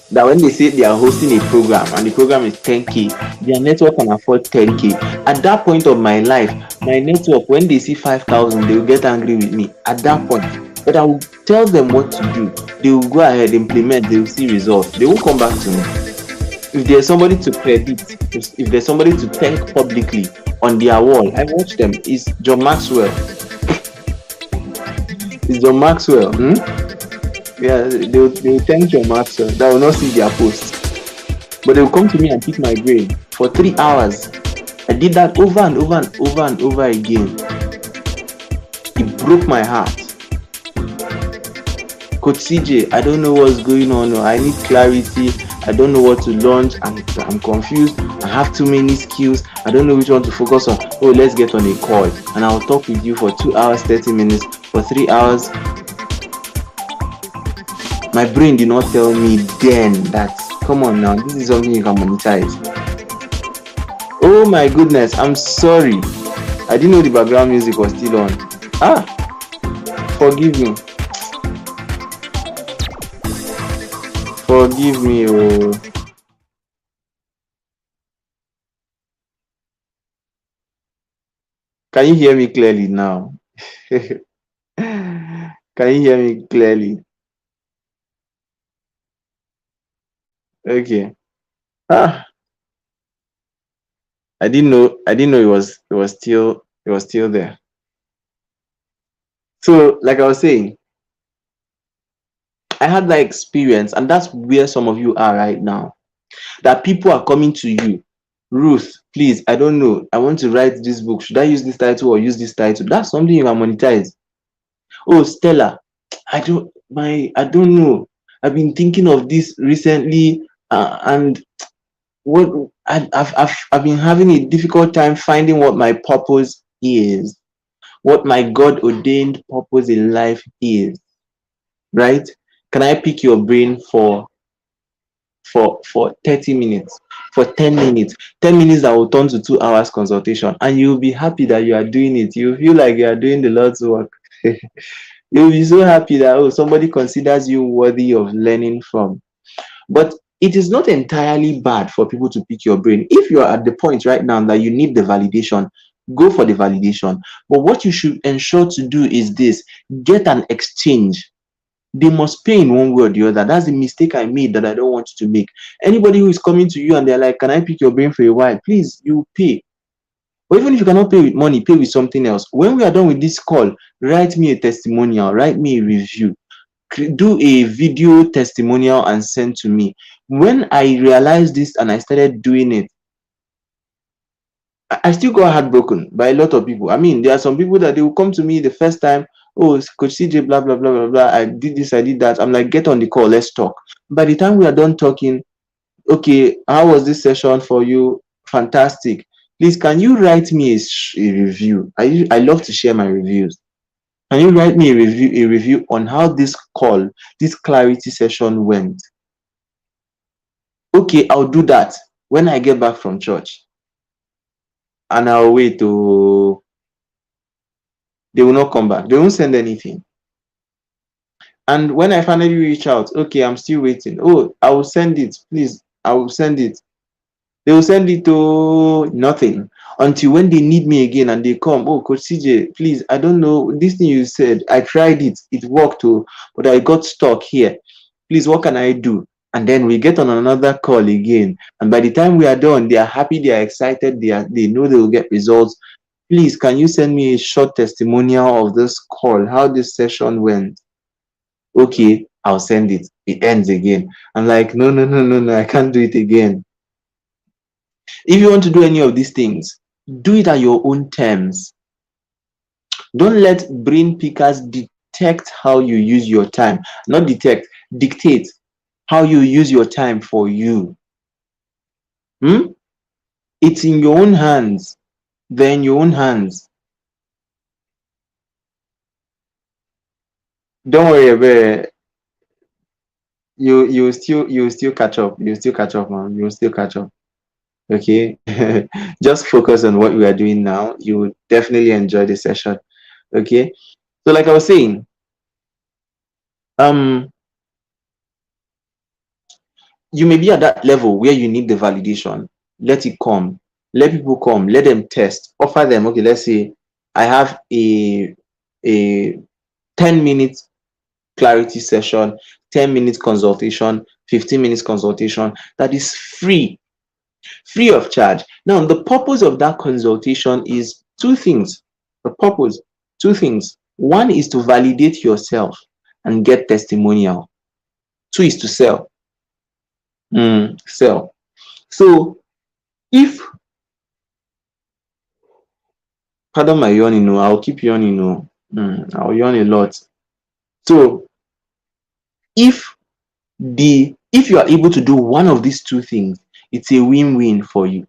that when they say they are hosting a program and the program is 10K, their network can afford 10K. At that point of my life, my network, when they see 5,000, they will get angry with me at that point. But I will tell them what to do. They will go ahead, implement, they will see results. They won't come back to me. If there's somebody to credit, if there's somebody to thank publicly on their wall, I watch them. It's John Maxwell. It's John Maxwell. Yeah, they'll thank John Maxwell. That will not see their post. But they'll come to me and pick my brain for 3 hours. I did that over and over and over and over again. It broke my heart. Coach CJ, I don't know what's going on. I need clarity. I don't know what to launch. I'm confused. I have too many skills. I don't know which one to focus on. Oh, let's get on a call and I'll talk with you for 2 hours, 30 minutes, for 3 hours. My brain did not tell me then that, come on now, this is something you can monetize. Oh my goodness, I'm sorry. I didn't know the background music was still on. Forgive me. Forgive me, oh. Can you hear me clearly now? Can you hear me clearly? Okay. I didn't know it was still there. So, like I was saying, I had that experience, and that's where some of you are right now. That people are coming to you. Ruth, please, I don't know. I want to write this book. Should I use this title or use this title? That's something you can monetize. Oh, Stella, I don't know. I've been thinking of this recently, and what I've been having a difficult time finding what my purpose is, what my God ordained purpose in life is. Right? Can I pick your brain for 30 minutes, for 10 minutes? 10 minutes that will turn to 2 hours consultation, and you'll be happy that you are doing it. You feel like you are doing the Lord's work. You'll be so happy that, oh, somebody considers you worthy of learning from. But it is not entirely bad for people to pick your brain. If you are at the point right now that you need the validation, go for the validation. But what you should ensure to do is this: get an exchange. They must pay in one way or the other. That's the mistake I made that I don't want you to make. Anybody who is coming to you and they're like, can I pick your brain for a while? Please, you pay. Or even if you cannot pay with money, pay with something else. When we are done with this call, write me a testimonial, write me a review, do a video testimonial and send to me. When I realized this and I started doing it, I still got heartbroken by a lot of people. I mean, there are some people that they will come to me the first time, oh, Coach CJ, blah, blah, blah, blah, blah. I did this, I did that. I'm like, get on the call, let's talk. By the time we are done talking, okay, how was this session for you? Fantastic. Please, can you write me a review? I love to share my reviews. Can you write me a review on how this call, this clarity session went? Okay, I'll do that when I get back from church. And I'll wait to, they will not come back. They won't send anything. And when I finally reach out, okay, I'm still waiting. Oh, I will send it, please. I will send it. They will send it to nothing until when they need me again and they come. Oh, Coach CJ, please, I don't know. This thing you said, I tried it. It worked, too, but I got stuck here. Please, what can I do? And then we get on another call again. And by the time we are done, they are happy, they are excited, they know they will get results. Please, can you send me a short testimonial of this call, how this session went? Okay, I'll send it. It ends again. I'm like, no, I can't do it again. If you want to do any of these things, do it at your own terms. Don't let brain pickers detect how you use your time. Not detect, dictate how you use your time for you. Hmm? It's in your own hands. They're in your own hands. Don't worry about it. You still catch up. You still catch up, man. You still catch up. Okay. Just focus on what we are doing now. You will definitely enjoy the session. Okay. So like I was saying, um, you may be at that level where you need the validation. Let it come. Let people come. Let them test. Offer them. Okay, let's say I have a 10 minutes clarity session, 10 minutes consultation, 15 minutes consultation that is free of charge. Now, the purpose of that consultation is two things. The purpose, two things. One is to validate yourself and get testimonial. Two is to sell. Sell. So if, pardon my yawning, no, I'll keep yawning, no. I'll yawn a lot. So if if you are able to do one of these two things, it's a win-win for you.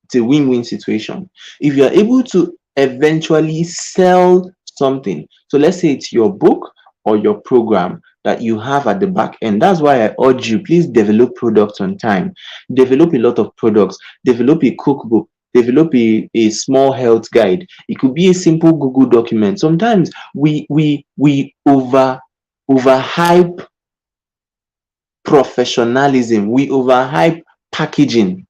It's a win-win situation. If you are able to eventually sell something, so let's say it's your book or your program that you have at the back end. That's why I urge you, please develop products on time. Develop a lot of products. Develop a cookbook. Develop a small health guide. It could be a simple Google document. Sometimes we overhype professionalism. We overhype packaging.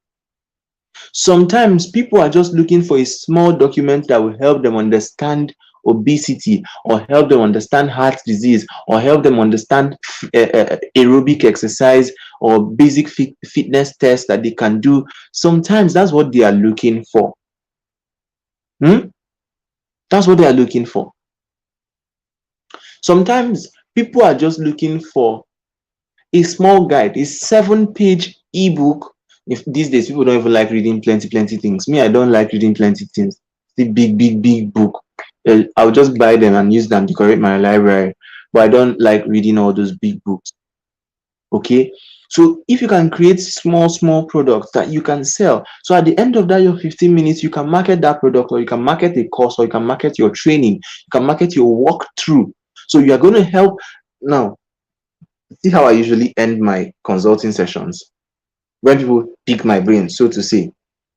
Sometimes people are just looking for a small document that will help them understand obesity, or help them understand heart disease, or help them understand aerobic exercise, or basic fitness tests that they can do. Sometimes that's what they are looking for. Hmm? That's what they are looking for. Sometimes people are just looking for a small guide, a 7-page ebook. If these days people don't even like reading plenty things. Me, I don't like reading plenty things. The big book. I'll just buy them and use them, decorate my library. But I don't like reading all those big books. Okay. So if you can create small products that you can sell, so at the end of that your 15 minutes, you can market that product, or you can market a course, or you can market your training, you can market your walkthrough. So you are going to help. Now, see how I usually end my consulting sessions when people pick my brain, so to say.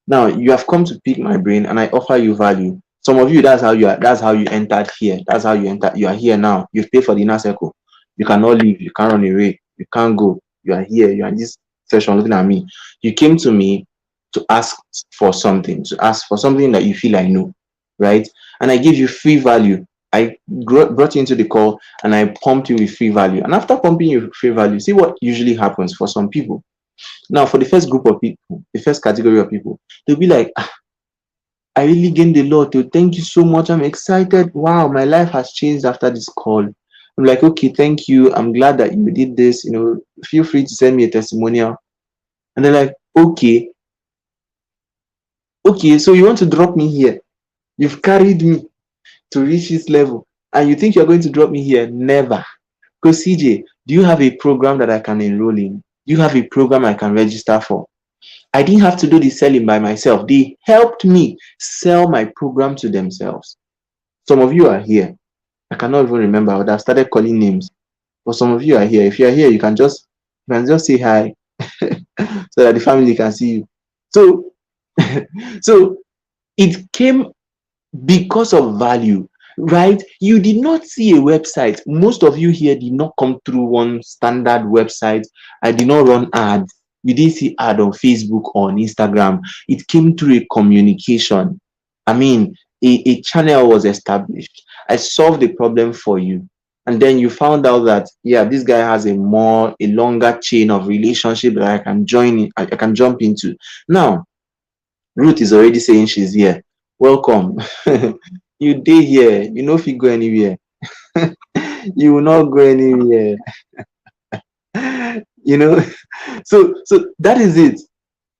Now you have come to pick my brain, and I offer you value. Some of you, that's how you are. That's how you entered here. That's how you enter. You are here now. You've paid for the inner circle. You cannot leave. You can't run away. You can't go. You are here. You are in this session looking at me. You came to me to ask for something. To ask for something that you feel I know, right? And I give you free value. I brought you into the call, and I pumped you with free value. And after pumping you with free value, see what usually happens for some people. Now, for the first group of people, the first category of people, they'll be like, I really gained a lot. Oh, thank you so much. I'm excited. Wow, my life has changed after this call. I'm like, okay, thank you. I'm glad that you did this. Feel free to send me a testimonial. And they're like, okay, so you want to drop me here? You've carried me to reach this level, and you think you're going to drop me here? Never. Because CJ, do you have a program that I can enroll in? Do you have a program I can register for? I didn't have to do the selling by myself. They helped me sell my program to themselves. Some of you are here. I cannot even remember. I would have started calling names. But some of you are here. If you are here, you can just say hi so that the family can see you. So so it came because of value, right? You did not see a website. Most of you here did not come through one standard website. I did not run ads. You didn't see ad on Facebook or on Instagram. It came through a communication. I mean, a channel was established. I solved the problem for you. And then you found out that, yeah, this guy has a longer chain of relationship that I can I can jump into. Now, Ruth is already saying she's here. Welcome. You dey here. You know if you go anywhere. You will not go anywhere. you know. So that is it.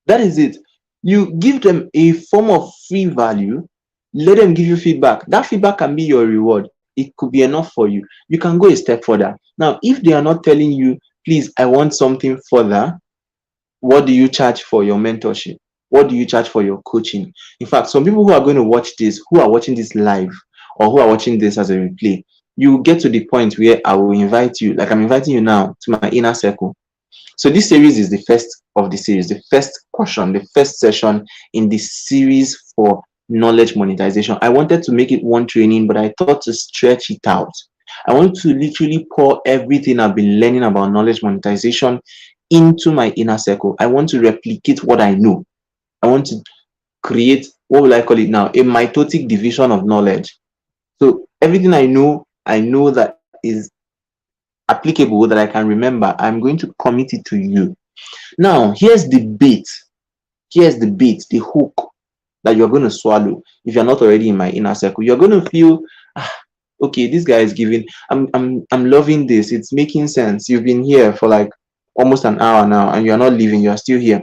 That is it. You give them a form of free value, let them give you feedback. That feedback can be your reward. It could be enough for you. You can go a step further. Now, if they are not telling you, please, I want something further, what do you charge for your mentorship? What do you charge for your coaching? In fact, some people who are going to watch this, who are watching this live, or who are watching this as a replay, you get to the point where I will invite you, like I'm inviting you now to my inner circle. So this series is the first of the series, the first portion, the first session in the series for knowledge monetization. I wanted to make it one training, but I thought to stretch it out. I want to literally pour everything I've been learning about knowledge monetization into my inner circle. I want to replicate what I know. I want to create, what will I call it now? A mitotic division of knowledge. So everything I know that is applicable, that I can remember, I'm going to commit it to you. Now, here's the bait. Here's the bait, the hook that you're going to swallow if you're not already in my inner circle. You're going to feel, ah, okay, this guy is giving, I'm loving this. It's making sense. You've been here for like almost an hour now and you're not leaving, you're still here.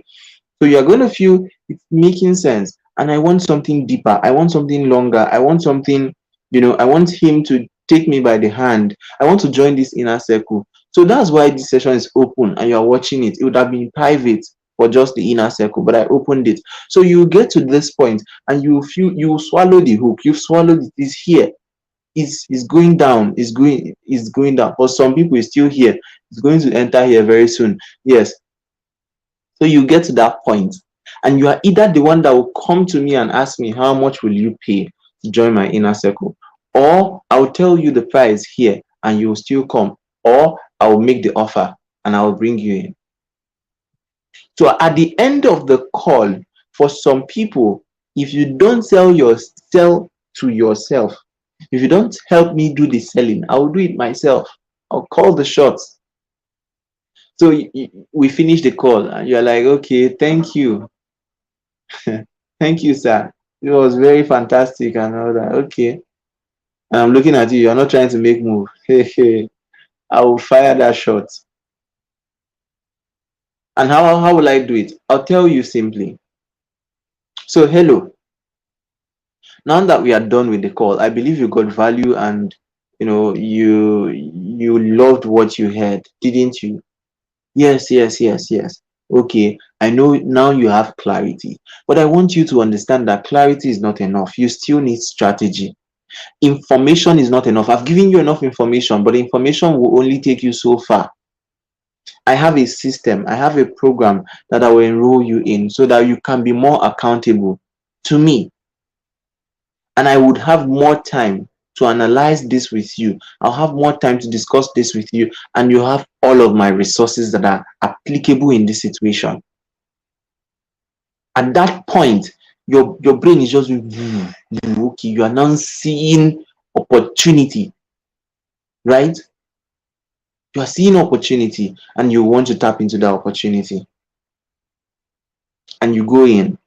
So you're going to feel it's making sense. And I want something deeper. I want something longer. I want something, I want him to take me by the hand. I want to join this inner circle. So that's why this session is open and you're watching it. It would have been private for just the inner circle, but I opened it. So you get to this point and you feel you swallow the hook. You've swallowed it. It's here. It's going down. It's going down. For some people, it's still here. It's going to enter here very soon. Yes, so you get to that point, and you are either the one that will come to me and ask me, how much will you pay to join my inner circle? Or I'll tell you the price here and you will still come. Or I will make the offer and I will bring you in. So at the end of the call, for some people, if you don't sell to yourself, if you don't help me do the selling, I will do it myself. I'll call the shots. So we finish the call and you're like, okay, thank you. Thank you, sir. It was very fantastic and all that. Okay. And I'm looking at you. You're not trying to make move. Hey, hey. I will fire that shot. And how will I do it? I'll tell you simply. So, hello. Now that we are done with the call, I believe you got value and you loved what you heard, didn't you? Yes, yes, yes, yes. Okay, I know now you have clarity, but I want you to understand that clarity is not enough. You still need strategy. Information is not enough. I've given you enough information, but information will only take you so far. I have a system, I have a program that I will enroll you in so that you can be more accountable to me. And I would have more time to analyze this with you. I'll have more time to discuss this with you, and you have all of my resources that are applicable in this situation. At that point, your brain is just okay. You are now seeing opportunity, right? You are seeing opportunity and you want to tap into that opportunity and you go in.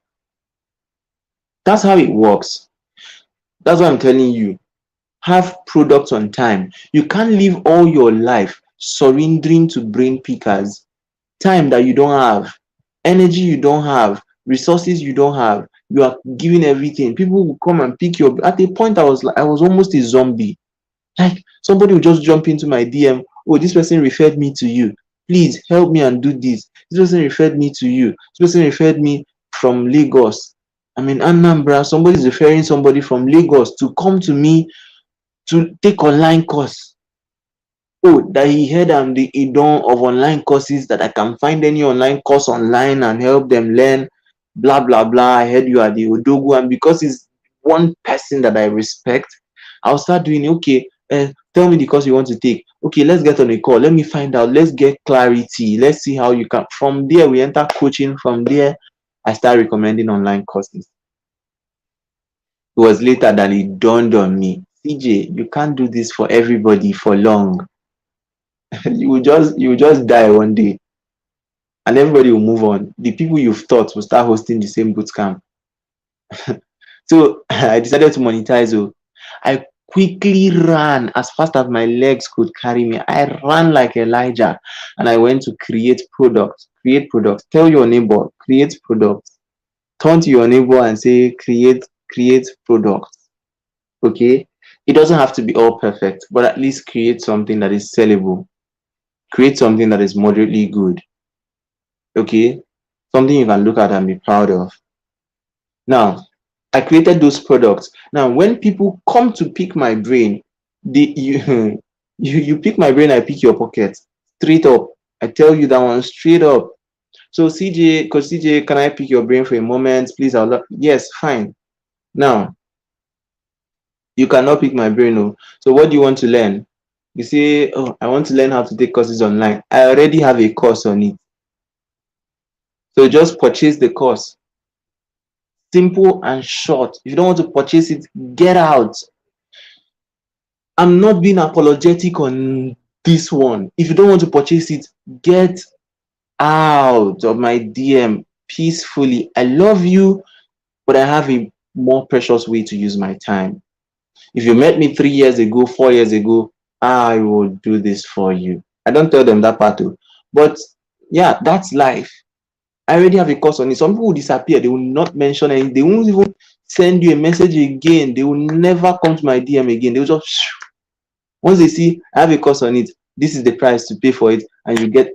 That's how it works. That's what I'm telling you. Have products on time. You can't live all your life surrendering to brain pickers. Time that you don't have, energy you don't have, resources you don't have. You are giving everything. People will come and pick your. At a point, I was almost a zombie. Like somebody will just jump into my DM. Oh, this person referred me to you. Please help me and do this. This person referred me to you. This person referred me from Lagos. I mean, Anambra. Somebody is referring somebody from Lagos to come to me to take online course. Oh, that he heard I'm the idon of online courses, that I can find any online course online and help them learn. Blah blah blah. I heard you are the Odogu, and because it's one person that I respect, I'll start doing okay. Tell me the course you want to take. Okay, let's get on a call. Let me find out. Let's get clarity. Let's see how you can. From there, we enter coaching. From there, I start recommending online courses. It was later that it dawned on me, CJ, you can't do this for everybody for long. You will just die one day, and everybody will move on. The people you've taught will start hosting the same boot camp. So I decided to monetize. Oh, I quickly ran as fast as my legs could carry me. I ran like Elijah and I went to create products. Create products. Tell your neighbor, create products. turn to your neighbor and say, create products. Okay, it doesn't have to be all perfect, but at least create something that is sellable. Create something that is moderately good. Okay, something you can look at and be proud of. Now, I created those products. Now, when people come to pick my brain, you you pick my brain, I pick your pocket straight up. I tell you that one straight up. So CJ, Coach CJ, can I pick your brain for a moment, please? Yes, fine. Now, you cannot pick my brain, no. So what do you want to learn? You say, oh, I want to learn how to take courses online. I already have a course on it. So just purchase the course. Simple and short. If you don't want to purchase it, get out. I'm not being apologetic on this one. If you don't want to purchase it, get out of my DM peacefully. I love you, but I have a more precious way to use my time. If you met me 3 years ago, 4 years ago, I will do this for you. I don't tell them that part too. But yeah, that's life. I already have a course on it. Some people will disappear. They will not mention anything. They won't even send you a message again. They will never come to my DM again. They will just, once they see I have a course on it, this is the price to pay for it, and you get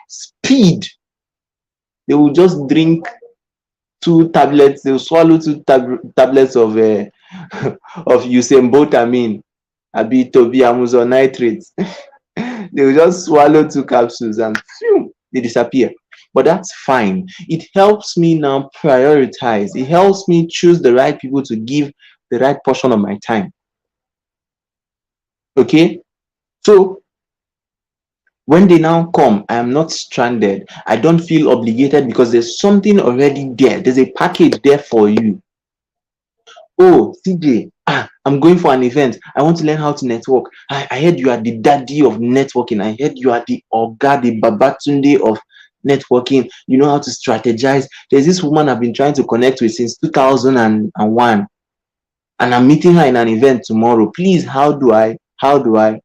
speed. They will just drink 2 tablets. They will swallow two tablets of of Usain Bolt. I mean, Toby Amazon nitrate. They will just swallow 2 capsules and phew, they disappear. But that's fine. It helps me now prioritize. It helps me choose the right people to give the right portion of my time. Okay? So when they now come, I am not stranded. I don't feel obligated because there's something already there. There's a package there for you. Oh, CJ, I'm going for an event. I want to learn how to network. I heard you are the daddy of networking. I heard you are the Oga, the Babatunde of networking. You know how to strategize. There's this woman I've been trying to connect with since 2001, and I'm meeting her in an event tomorrow. Please, how do I? How do I?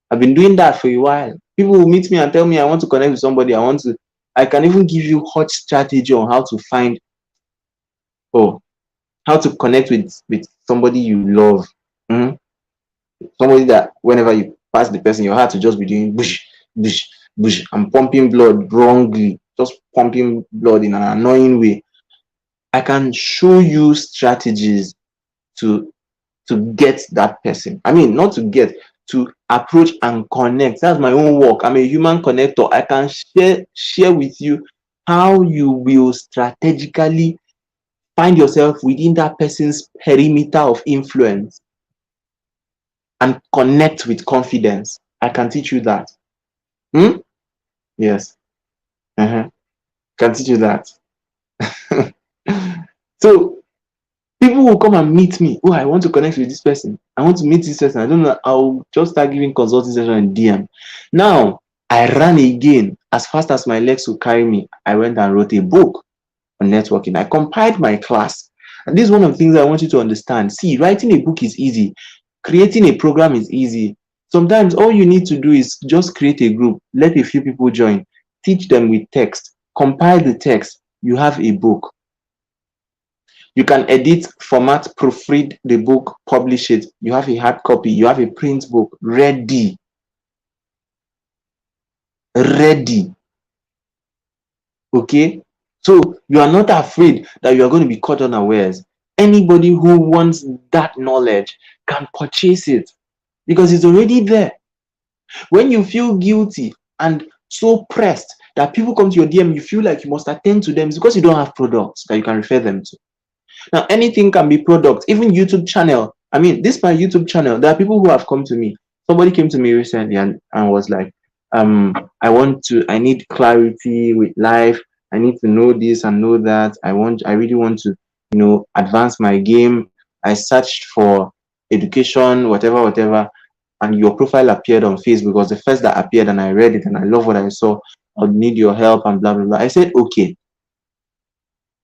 I've been doing that for a while. People will meet me and tell me I want to connect with somebody. I can even give you hot strategy on how to find, oh, how to connect with somebody you love. Mhm. Somebody that whenever you pass the person, your heart will just be doing bush, bush, bush, and pumping blood wrongly, just pumping blood in an annoying way. I can show you strategies to get that person. I mean, not to get, to approach and connect. That's my own work. I'm a human connector. I can share with you how you will strategically find yourself within that person's perimeter of influence and connect with confidence. I can teach you that. Hmm? Yes. Uh-huh. Can teach you that. So people will come and meet me. Oh, I want to connect with this person. I want to meet this person. I don't know. I'll just start giving consulting session in DM. Now, I ran again as fast as my legs would carry me. I went and wrote a book on networking. I compiled my class. And this is one of the things I want you to understand. See, writing a book is easy. Creating a program is easy. Sometimes all you need to do is just create a group, let a few people join, teach them with text, compile the text, you have a book. You can edit, format, proofread the book, publish it. You have a hard copy, you have a print book ready. Ready. Okay? So you are not afraid that you are going to be caught unawares. Anybody who wants that knowledge can purchase it because it's already there. When you feel guilty and so pressed that people come to your DM, you feel like you must attend to them, it's because you don't have products that you can refer them to. Now, anything can be product, even YouTube channel. I mean, this my YouTube channel. There are people who have come to me. Somebody came to me recently and was like, I need clarity with life. I need to know this and know that. I really want to, advance my game. I searched for education, whatever, and your profile appeared on Facebook. It was the first that appeared, and I read it, and I love what I saw. I need your help and blah blah blah. I said, okay.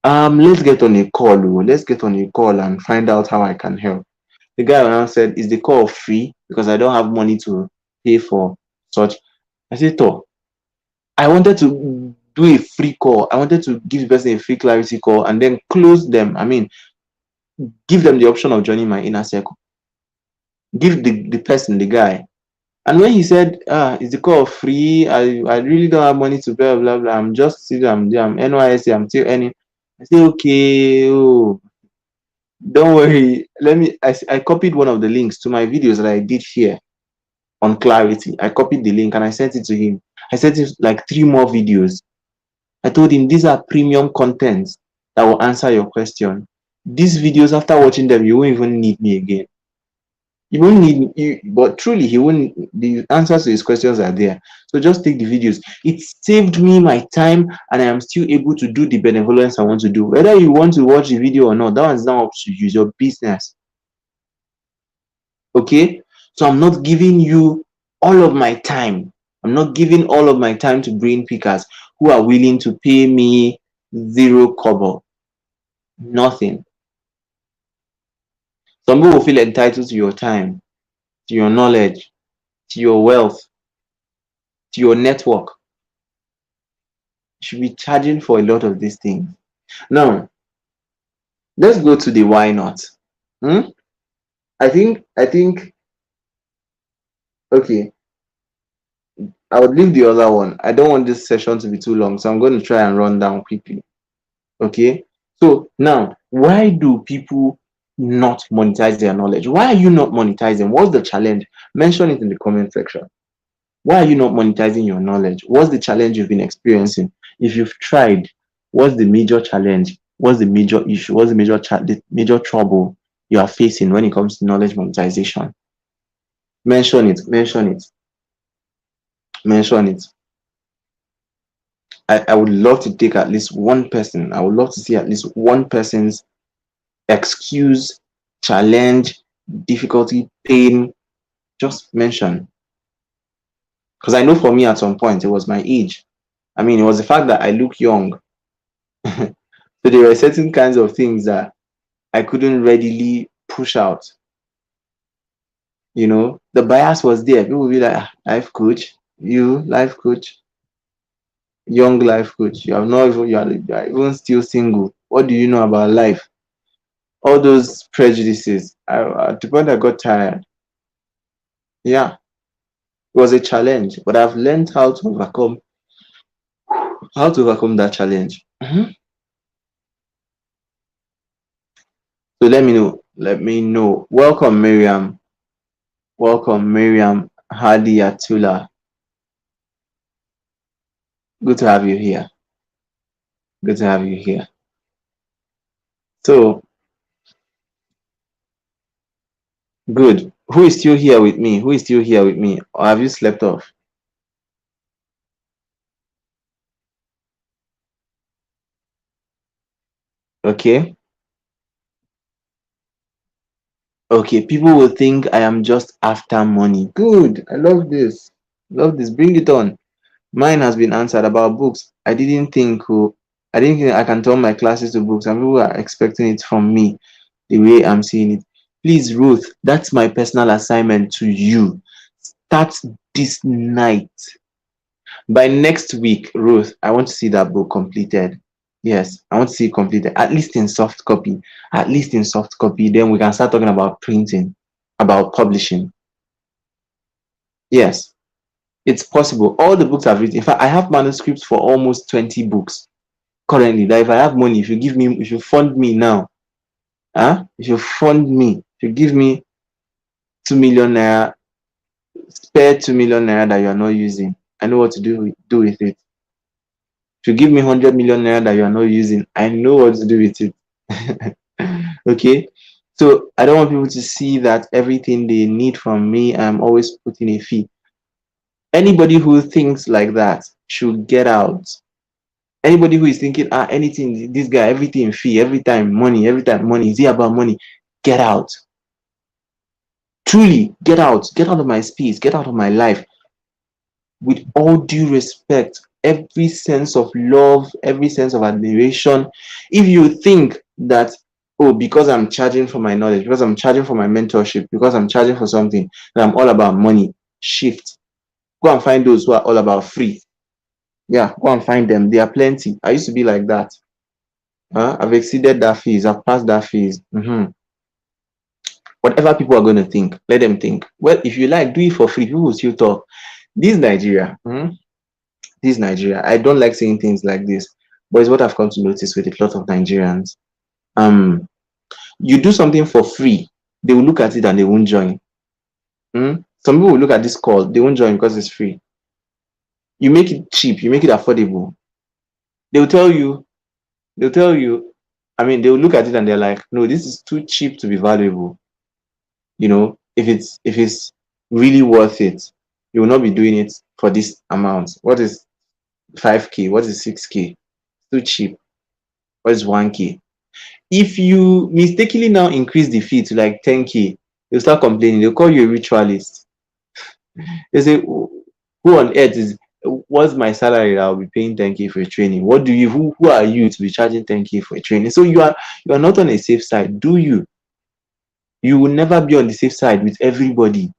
Let's get on a call. Let's get on a call and find out how I can help. The guy around said, is the call free? Because I don't have money to pay for such. I said, oh, I wanted to do a free call. I wanted to give the person a free clarity call and then close them. I mean, give them the option of joining my inner circle. Give the person, the guy. And when he said, is the call free? I really don't have money to pay, blah, blah. I'm just still, I'm NYSC, I'm still earning. I say, okay, oh, don't worry. I copied one of the links to my videos that I did here on clarity. I copied the link and I sent it to him. I sent him like 3 more videos. I told him these are premium contents that will answer your question. These videos, after watching them, you won't even need me again. You won't need you, but truly, he won't. The answers to his questions are there. So just take the videos. It saved me my time, and I am still able to do the benevolence I want to do. Whether you want to watch the video or not, that one's now up to you. It's your business. Okay? So I'm not giving you all of my time. I'm not giving all of my time to brain pickers who are willing to pay me 0 kobo. Nothing. Some people will feel entitled to your time, to your knowledge, to your wealth, to your network. You should be charging for a lot of these things. Now, let's go to the why not. Hmm? I think, okay, I would leave the other one. I don't want this session to be too long, so I'm going to try and run down quickly. Okay, so now, why do people not monetize their knowledge? Why are you not monetizing? What's the challenge? Mention it in the comment section. Why are you not monetizing your knowledge? What's the challenge you've been experiencing? If you've tried, what's the major challenge? What's the major issue? What's the major trouble you are facing when it comes to knowledge monetization? Mention it, mention it, mention it. I would love to take at least one person. I would love to see at least one person's excuse, challenge, difficulty, pain. Just mention. Because I know for me at some point, it was my age. I mean, it was the fact that I look young. So there were certain kinds of things that I couldn't readily push out. You know, the bias was there. People would be like, life coach, you, life coach, young life coach. You have not even, you are even still single. What do you know about life? All those prejudices. At the point I got tired. Yeah, it was a challenge, but I've learned how to overcome that challenge. So let me know. Let me know. Welcome, Miriam. Welcome, Miriam Hadi Atula. Good to have you here. Good to have you here. So, good. Who is still here with me? Who is still here with me? Or have you slept off? Okay. Okay. People will think I am just after money. Good. I love this. Love this. Bring it on. Mine has been answered about books. I didn't think I can turn my classes to books, and people are expecting it from me the way I'm seeing it. Please, Ruth, that's my personal assignment to you. Start this night. By next week, Ruth, I want to see that book completed. Yes, I want to see it completed, at least in soft copy. At least in soft copy. Then we can start talking about printing, about publishing. Yes, it's possible. All the books I've written, in fact, I have manuscripts for almost 20 books currently. That if I have money, if you fund me now, if you fund me, if you give me 2 million naira, spare 2 million naira that you are not using, I know what to do with it. If you give me 100 million naira that you are not using, I know what to do with it. Okay, so I don't want people to see that everything they need from me, I'm always putting a fee. Anybody who thinks like that should get out. Anybody who is thinking, anything, this guy, everything fee, every time money, is it about money? Get out. Truly, get out. Get out of my space. Get out of my life. With all due respect, every sense of love, every sense of admiration. If you think that, oh, because I'm charging for my knowledge, because I'm charging for my mentorship, because I'm charging for something, that I'm all about money, shift. Go and find those who are all about free. Yeah, go and find them. There are plenty. I used to be like that. I've exceeded that fees. I've passed that fees. Whatever people are going to think, let them think. Well, if you like, do it for free. People will still talk. This Nigeria, this Nigeria. I don't like saying things like this, but it's what I've come to notice with a lot of Nigerians. Um, you do something for free, they will look at it and they won't join. Some people will look at this call, they won't join because it's free. You make it cheap, you make it affordable. They'll tell you, they'll tell you, I mean, they'll look at it and they're like, no, this is too cheap to be valuable. If it's really worth it, you will not be doing it for this amount. What is 5K? What is 6K? Too cheap. What is 1K? If you mistakenly now increase the fee to like 10K, they'll start complaining. They'll call you a ritualist. They say, who on earth is what's my salary that I'll be paying 10K for a training? What do you who are you to be charging 10K for a training? So you are not on a safe side, do you? You will never be on the safe side with everybody.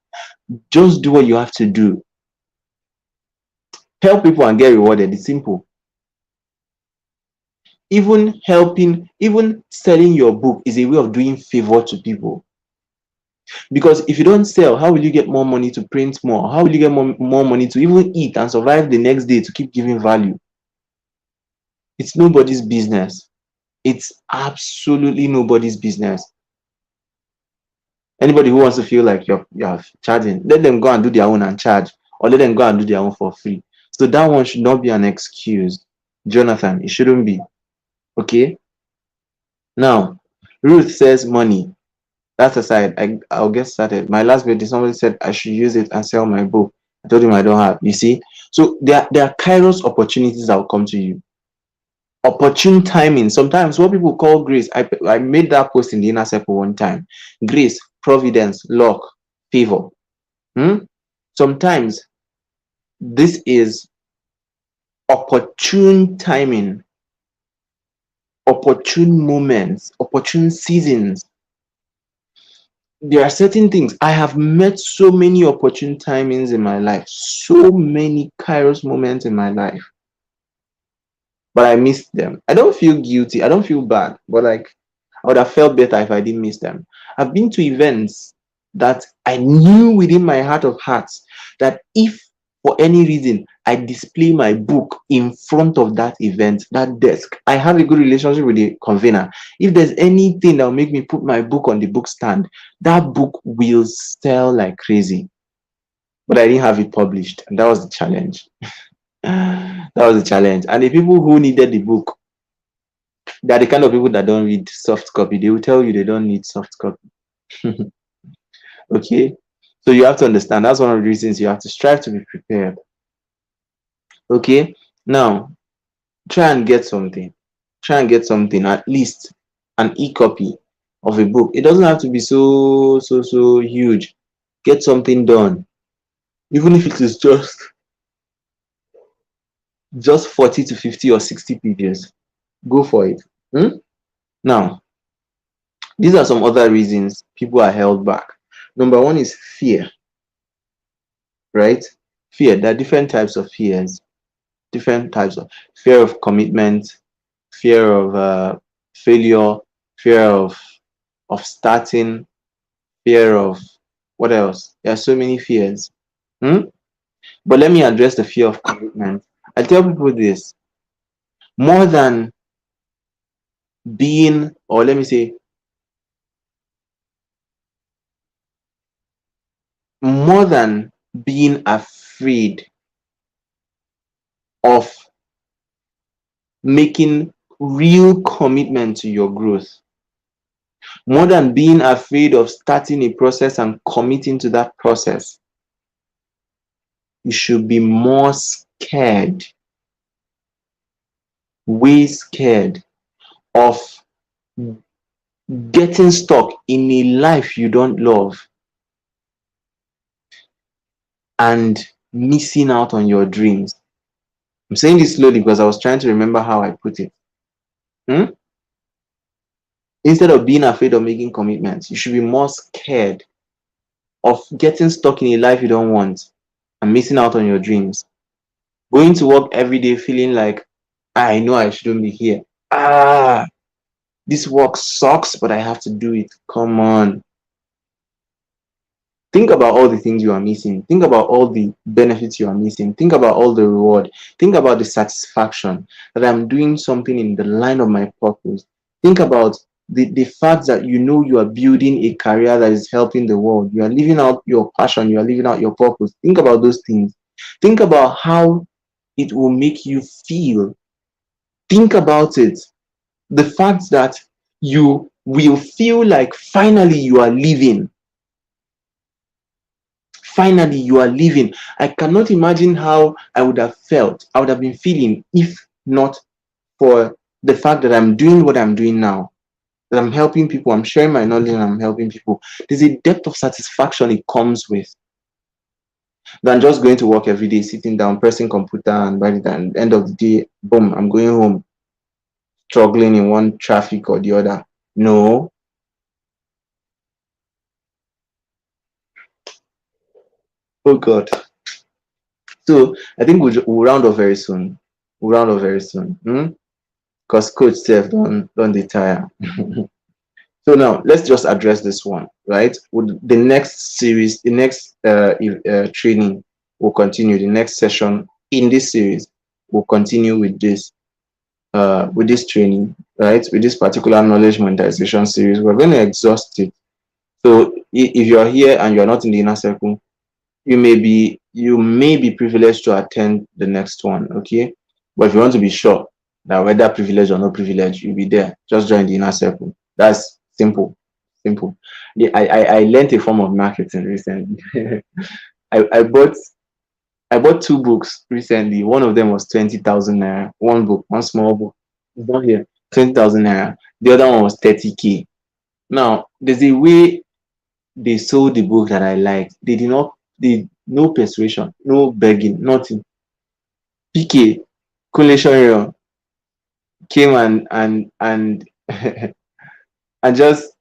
Just do what you have to do. Help people and get rewarded. It's simple. Even selling your book is a way of doing favor to people. Because if you don't sell, how will you get more money to print more? How will you get more money to even eat and survive the next day to keep giving value? It's nobody's business. It's absolutely nobody's business. Anybody who wants to feel like you're charging, let them go and do their own and charge, or let them go and do their own for free. So that one should not be an excuse, Jonathan. It shouldn't be. Okay. Now, Ruth says money. That aside, I'll get started. My last video, somebody said I should use it and sell my book. I told him I don't have. You see, so there are kairos opportunities that will come to you. Opportune timing. Sometimes what people call grace. I made that post in the inner circle one time. Grace, providence, luck, favor. Sometimes this is opportune timing, opportune moments, opportune seasons. There are certain things. I have met so many opportune timings in my life, so many kairos moments in my life, but I missed them. I don't feel guilty. I don't feel bad, but like I would have felt better if I didn't miss them. I've been to events that I knew within my heart of hearts that if for any reason I display my book in front of that event, that desk, I have a good relationship with the convener. If there's anything that will make me put my book on the book stand, that book will sell like crazy. But I didn't have it published, and that was the challenge. That was the challenge. And the people who needed the book, they're the kind of people that don't read soft copy. They will tell you they don't need soft copy. Okay, so you have to understand that's one of the reasons you have to strive to be prepared. Okay, now try and get something. Try and get something, at least an e-copy of a book. It doesn't have to be so huge. Get something done, even if it is just 40 to 50 or 60 pages. Go for it. Now, these are some other reasons people are held back. Number one is fear, right? Fear. There are different types of fears. Different types of fear of commitment, fear of failure, fear of starting, fear of what else? There are so many fears. But let me address the fear of commitment. I tell people this: more than being, or let me say, more than being afraid of making real commitment to your growth, more than being afraid of starting a process and committing to that process, you should be more scared, way scared of getting stuck in a life you don't love and missing out on your dreams. I'm saying this slowly because I was trying to remember how I put it. Instead of being afraid of making commitments, you should be more scared of getting stuck in a life you don't want and missing out on your dreams. Going to work every day feeling like I know I shouldn't be here. Ah, this work sucks, but I have to do it. Come on. Think about all the things you are missing. Think about all the benefits you are missing. Think about all the reward. Think about the satisfaction that I'm doing something in the line of my purpose. Think about the fact that you know you are building a career that is helping the world. You are living out your passion. You are living out your purpose. Think about those things. Think about how it will make you feel. Think about it. The fact that you will feel like finally you are living. Finally you are living. I cannot imagine how I would have felt, I would have been feeling, if not for the fact that I'm doing what I'm doing now, that I'm helping people, I'm sharing my knowledge and I'm helping people. There's a depth of satisfaction it comes with than just going to work every day, sitting down, pressing computer, and by the end of the day, boom, I'm going home, struggling in one traffic or the other. No. Oh God. So I think we'll round off very soon. We'll round off very soon. Because coach self don't dey tire. So now let's just address this one, right? Would the next series, the next training will continue. The next session in this series will continue with this training, right? With this particular knowledge monetization series, we're going to exhaust it. So if you're here and you're not in the inner circle, you may be privileged to attend the next one, okay? But if you want to be sure that whether privileged or not privileged, you'll be there. Just join the inner circle. That's simple. Simple. Yeah, I learned a form of marketing recently. I I bought two books recently. One of them was 20,000 naira. One book, one small book. It's not here. 20,000 naira. The other one was 30K. Now, there's a way they sold the book that I liked. They did not, they no persuasion, no begging, nothing. PK, Kunle came and and just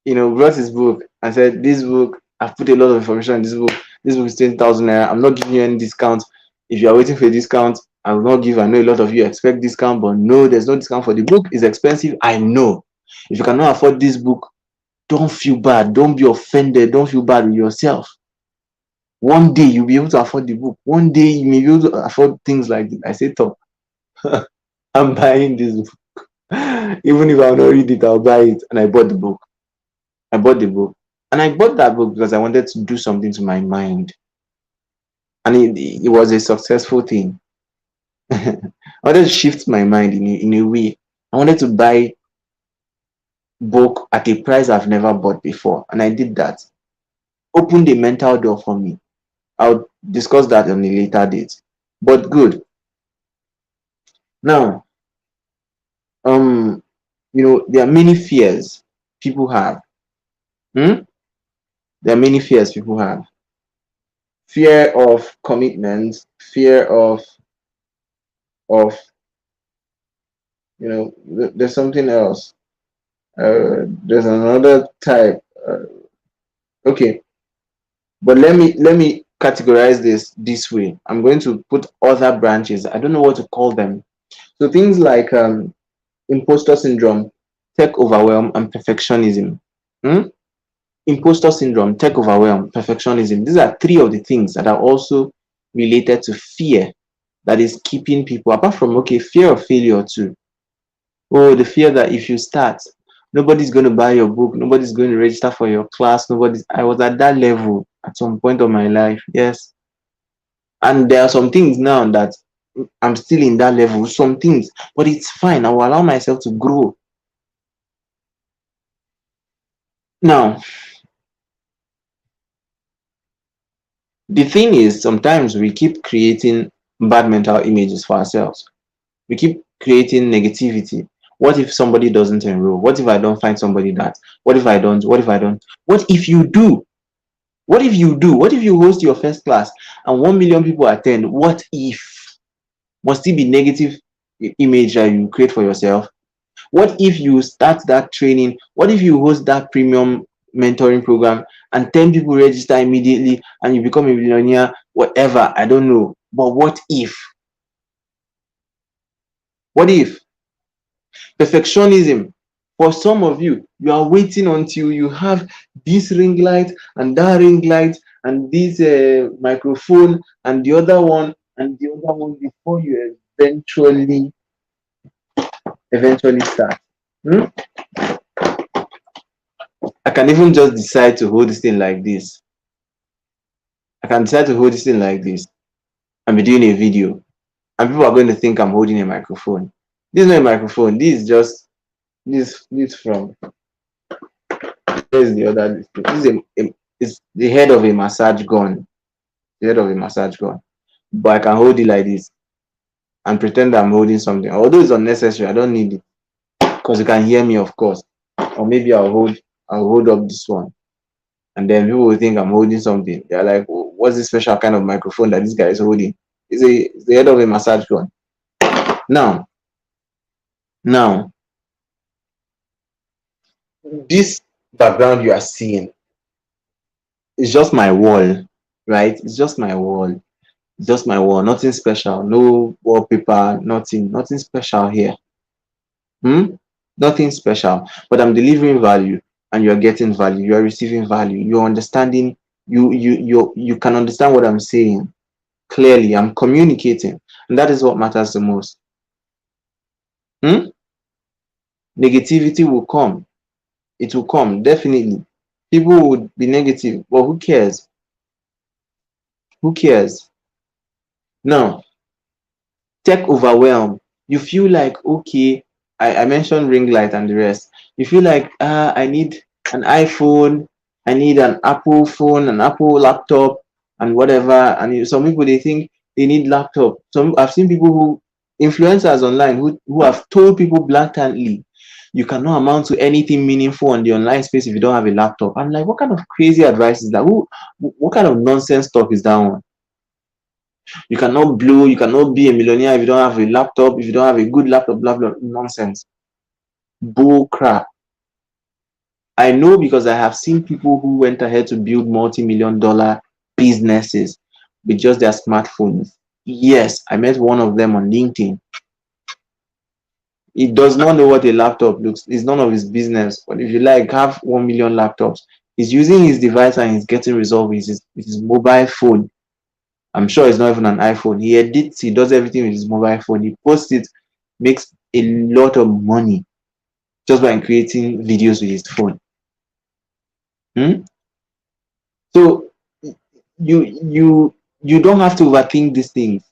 brought his book and said, "This book, I've put a lot of information in this book. This book is 20,000 naira. I'm not giving you any discount. If you are waiting for a discount, I will not give. I know a lot of you expect discount, but no, there's no discount for the book. It's expensive. I know. If you cannot afford this book, don't feel bad. Don't be offended. Don't feel bad with yourself. One day you'll be able to afford the book. One day you may be able to afford things like this." I say, "Top, I'm buying this book. Even if I'll not read it, I'll buy it." And I bought the book. I bought the book. And I bought that book because I wanted to do something to my mind. And it was a successful thing. I wanted to shift my mind in a way. I wanted to buy book at a price I've never bought before. And I did that. Opened a mental door for me. I'll discuss that on a later date. But good. Now, there are many fears people have. Hmm? There are many fears people have. Fear of commitment, fear of there's something else. There's another type. Okay, but let me categorize this way. I'm going to put other branches. I don't know what to call them. So things like imposter syndrome, tech overwhelm, and perfectionism. Hmm? Imposter syndrome, tech overwhelm, perfectionism. These are three of the things that are also related to fear that is keeping people, apart from, okay, fear of failure too. Oh, the fear that if you start, nobody's going to buy your book, nobody's going to register for your class, I was at that level at some point of my life, yes. And there are some things now that I'm still in that level, some things, but it's fine. I will allow myself to grow. Now, the thing is, sometimes we keep creating bad mental images for ourselves. We keep creating negativity. What if somebody doesn't enroll? What if I don't find somebody that? What if I don't? What if I don't? What if you do? What if you do? What if you host your first class and 1 million people attend? What if? Must it be negative image that you create for yourself? What if you start that training? What if you host that premium mentoring program and 10 people register immediately and you become a millionaire? Whatever, I don't know. But what if? What if? Perfectionism. For some of you, you are waiting until you have this ring light and that ring light and this microphone and the other one and the other one before you eventually start. Hmm? I can even just decide to hold this thing like this. I can decide to hold this thing like this and be doing a video, and people are going to think I'm holding a microphone. This is not a microphone. This is just this from. Where is the other? This is it's the head of a massage gun. The head of a massage gun. But I can hold it like this and pretend I'm holding something. Although it's unnecessary, I don't need it because you can hear me, of course. Or maybe I'll hold up this one, and then people will think I'm holding something. They're like, "Oh, what's this special kind of microphone that this guy is holding?" It's the head of a massage gun. Now, now, this background you are seeing is just my wall, right? It's just my wall. It's just my wall. Nothing special. No wallpaper. Nothing special here. Hmm? Nothing special. But I'm delivering value, and you are getting value. You are receiving value. You're understanding. You can understand what I'm saying clearly. I'm communicating, and that is what matters the most. Hmm? Negativity will come. It will come definitely. People would be negative, but who cares? Who cares? Now, tech overwhelm. You feel like, okay, I mentioned ring light and the rest. You feel like, I need an iPhone, I need an Apple phone, an Apple laptop, and whatever. And some people, they think they need laptop. Some I've seen people who influencers online who have told people blatantly, you cannot amount to anything meaningful on the online space if you don't have a laptop. I'm like, what kind of crazy advice is that? What kind of nonsense talk is that one? You cannot blow, you cannot be a millionaire if you don't have a laptop, if you don't have a good laptop, blah blah nonsense. Bull crap. I know because I have seen people who went ahead to build multi-million dollar businesses with just their smartphones. Yes, I met one of them on LinkedIn. He does not know what a laptop looks. It's none of his business. But if you like have 1 million laptops, he's using his device and he's getting results with his mobile phone. I'm sure it's not even an iPhone. He edits, he does everything with his mobile phone. He posts it, makes a lot of money just by creating videos with his phone. Hmm? So you don't have to overthink these things.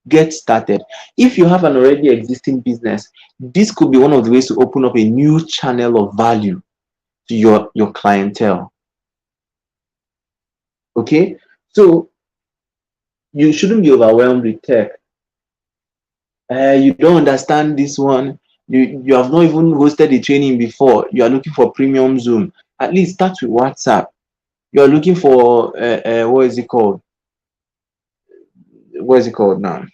Get started. If you have an already existing business, this could be one of the ways to open up a new channel of value to your clientele. Okay, so you shouldn't be overwhelmed with tech. You don't understand this one. You have not even hosted a training before. You are looking for premium Zoom. At least start with WhatsApp. You are looking for what is it called? What is it called now?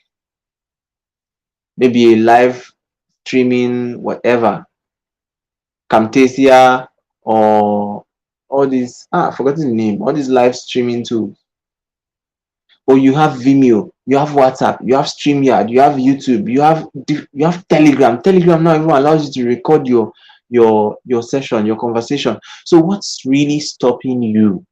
Maybe a live streaming, whatever, Camtasia or all these. I've forgotten the name. All these live streaming tools. Or you have Vimeo, you have WhatsApp, you have StreamYard, you have YouTube, you have Telegram. Telegram now even allows you to record your session, your conversation. So what's really stopping you?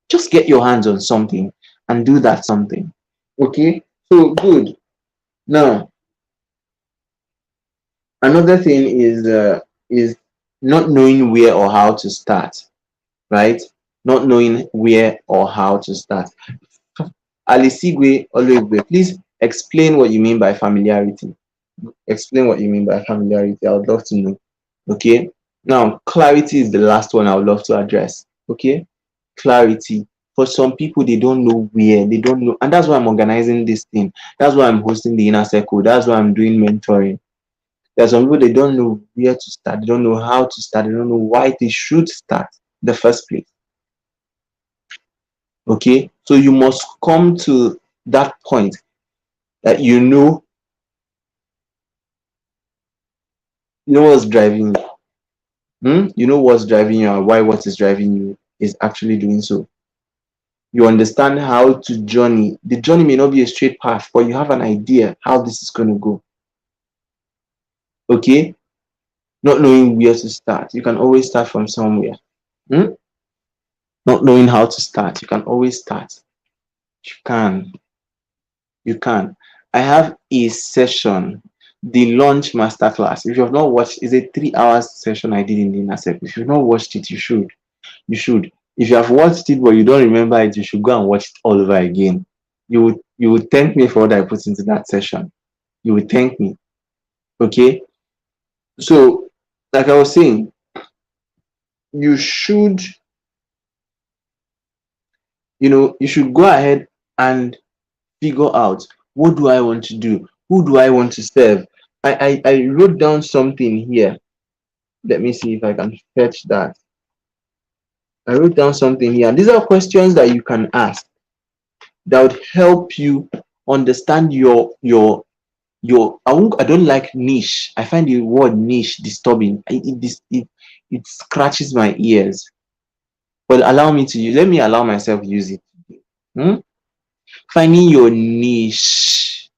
Just get your hands on something and do that something. Okay, so good. Now another thing is not knowing where or how to start, right? Not knowing where or how to start. Alisigwe Oluigwe, please explain what you mean by familiarity. Explain what you mean by familiarity. I would love to know. Okay. Now, clarity is the last one I would love to address. Okay. Clarity. For some people, they don't know where, they don't know. And that's why I'm organizing this thing. That's why I'm hosting the inner circle. That's why I'm doing mentoring. There are some people, they don't know where to start. They don't know how to start. They don't know why they should start in the first place. Okay. So you must come to that point that you know what's driving you. You know what's driving you and why what is driving you is actually doing so. You understand how to journey. The journey may not be a straight path, but you have an idea how this is going to go. Okay? Not knowing where to start. You can always start from somewhere. Hmm? Not knowing how to start. You can always start. You can. You can. I have a session, the launch masterclass. If you have not watched, it's a 3 hours session I did in the inner circle. If you've not watched it, you should. You should. If you have watched it but you don't remember it, you should go and watch it all over again. You would thank me for what I put into that session. You would thank me. Okay. So, like I was saying, you should, you should go ahead and figure out, what do I want to do? Who do I want to serve? I wrote down something here. Let me see if I can fetch that. I wrote down something here. These are questions that you can ask that would help you understand I don't like niche. I find the word niche disturbing. It scratches my ears. But let me allow myself to use it. Hmm? Finding your niche.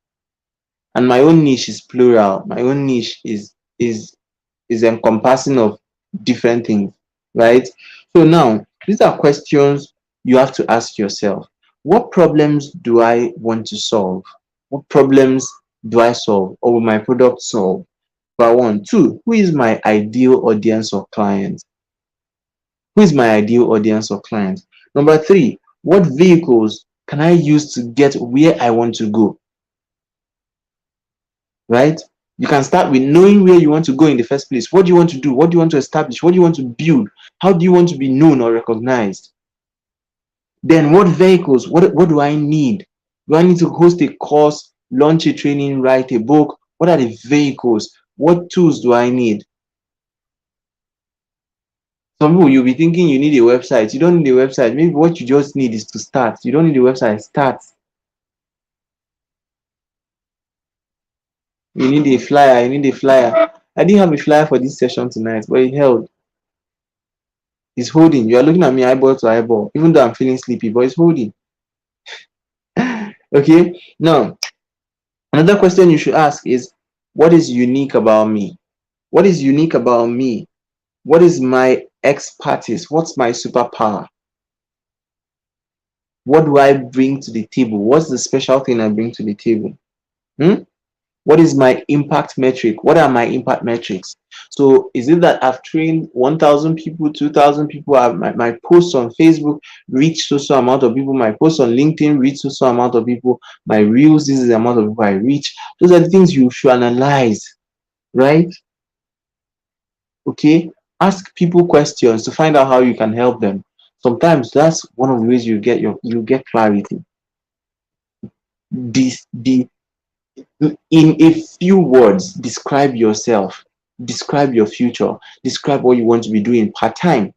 And my own niche is plural. My own niche is encompassing of different things, right? So now, these are questions you have to ask yourself. What problems do I want to solve? What problems do I solve, or will my product solve? Number one. Two, who is my ideal audience or client? Who is my ideal audience or client? Number three, what vehicles can I use to get where I want to go? Right? You can start with knowing where you want to go in the first place. What do you want to do? What do you want to establish? What do you want to build? How do you want to be known or recognized? Then what vehicles? What do I need? Do I need to host a course, launch a training, write a book? What are the vehicles? What tools do I need? Some people, you'll be thinking you need a website. You don't need a website. Maybe what you just need is to start. You don't need a website. Start. You need a flyer. You need a flyer. I didn't have a flyer for this session tonight, but it held. It's holding. You are looking at me eyeball to eyeball, even though I'm feeling sleepy, but it's holding. Okay. Now, another question you should ask is, what is unique about me? What is unique about me? What is my expertise? What's my superpower? What do I bring to the table? What's the special thing I bring to the table? Hmm? What is my impact metric? What are my impact metrics? So is it that I've trained 1,000 people, 2,000 people? My posts on Facebook reach so amount of people. My posts on LinkedIn reach so amount of people. My reels, this is the amount of people I reach. Those are the things you should analyze, right? Okay. Ask people questions to find out how you can help them. Sometimes that's one of the ways you get clarity. The In a few words, describe yourself, describe your future, describe what you want to be doing part-time.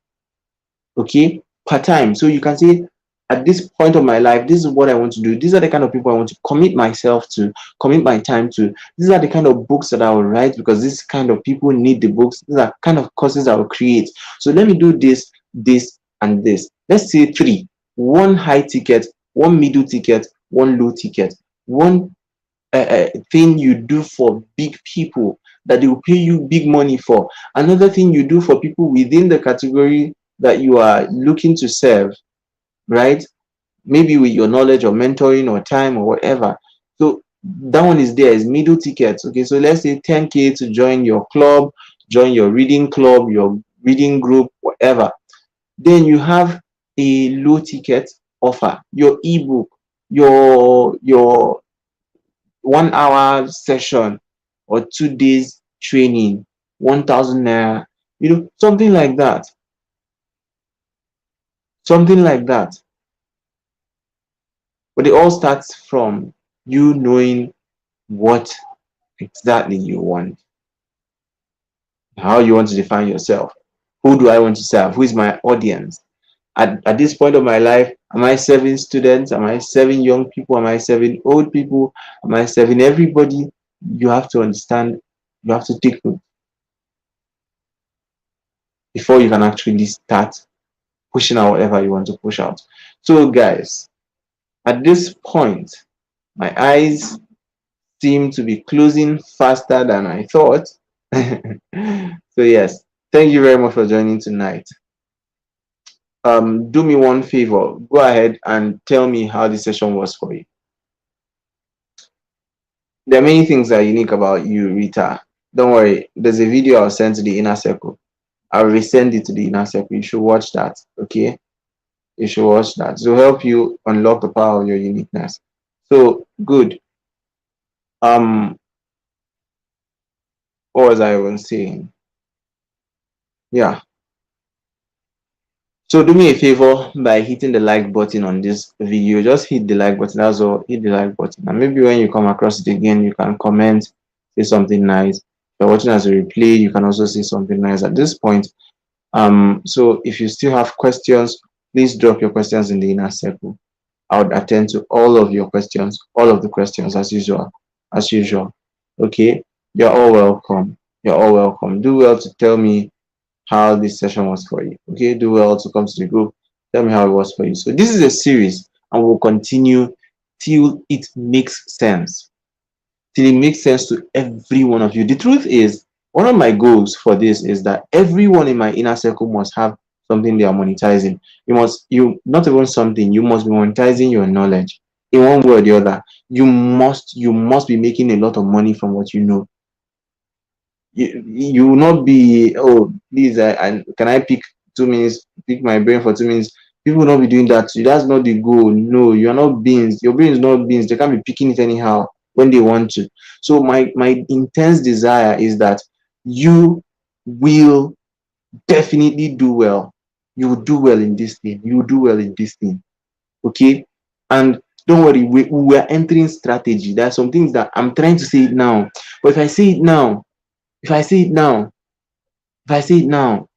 Okay, part-time. So you can say, at this point of my life, this is what I want to do. These are the kind of people I want to commit myself to, commit my time to. These are the kind of books that I will write, because this kind of people need the books. These are kind of courses I will create. So let me do this and this. Let's say three: one high ticket, one middle ticket, one low ticket. One thing you do for big people that they will pay you big money for. Another thing you do for people within the category that you are looking to serve, right? Maybe with your knowledge or mentoring or time or whatever. So that one is there, is middle tickets. Okay, so let's say 10K to join your club, join your reading club, your reading group, whatever. Then you have a low ticket offer, your ebook, your 1 hour session or 2 days training, 1,000 naira, something like that. Something like that. But it all starts from you knowing what exactly you want, how you want to define yourself. Who do I want to serve? Who is my audience? At this point of my life, am I serving students? Am I serving young people? Am I serving old people? Am I serving everybody? You have to understand, you have to take note before you can actually start pushing out whatever you want to push out. So guys, at this point, my eyes seem to be closing faster than I thought. So yes, thank you very much for joining tonight. Do me one favor, go ahead and tell me how the session was for you. There are many things that are unique about you, Rita. Don't worry, there's a video I'll send to the inner circle. I'll resend it to the inner circle. You should watch that, okay? You should watch that. To help you unlock the power of your uniqueness. So good. Um, what was I even saying? Yeah. So do me a favor by hitting the like button on this video. Just hit the like button. That's all. Hit the like button. And maybe when you come across it again, you can comment, say something nice. If you're watching as a replay, you can also say something nice at this point. So if you still have questions, please drop your questions in the inner circle. I would attend to all of your questions, all of the questions as usual. As usual. Okay. You're all welcome. You're all welcome. Do well to tell me how this session was for you. Okay, do well to come to the group. Tell me how it was for you. So this is a series and we'll continue till it makes sense. Till it makes sense to every one of you. The truth is, one of my goals for this is that everyone in my inner circle must have something they are monetizing. You not even something, you must be monetizing your knowledge in one way or the other. You must be making a lot of money from what you know. You will not be, oh please, I can I pick 2 minutes, pick my brain for 2 minutes. People will not be doing that to you. That's not the goal. No, you're not beans. Your brain is not beans. They can't be picking it anyhow when they want to. So my intense desire is that you will definitely do well. You will do well in this thing. You will do well in this thing. Okay. And don't worry, we are entering strategy. There are some things that I'm trying to say it now, but if I say it now, if I say it now, if I say it now,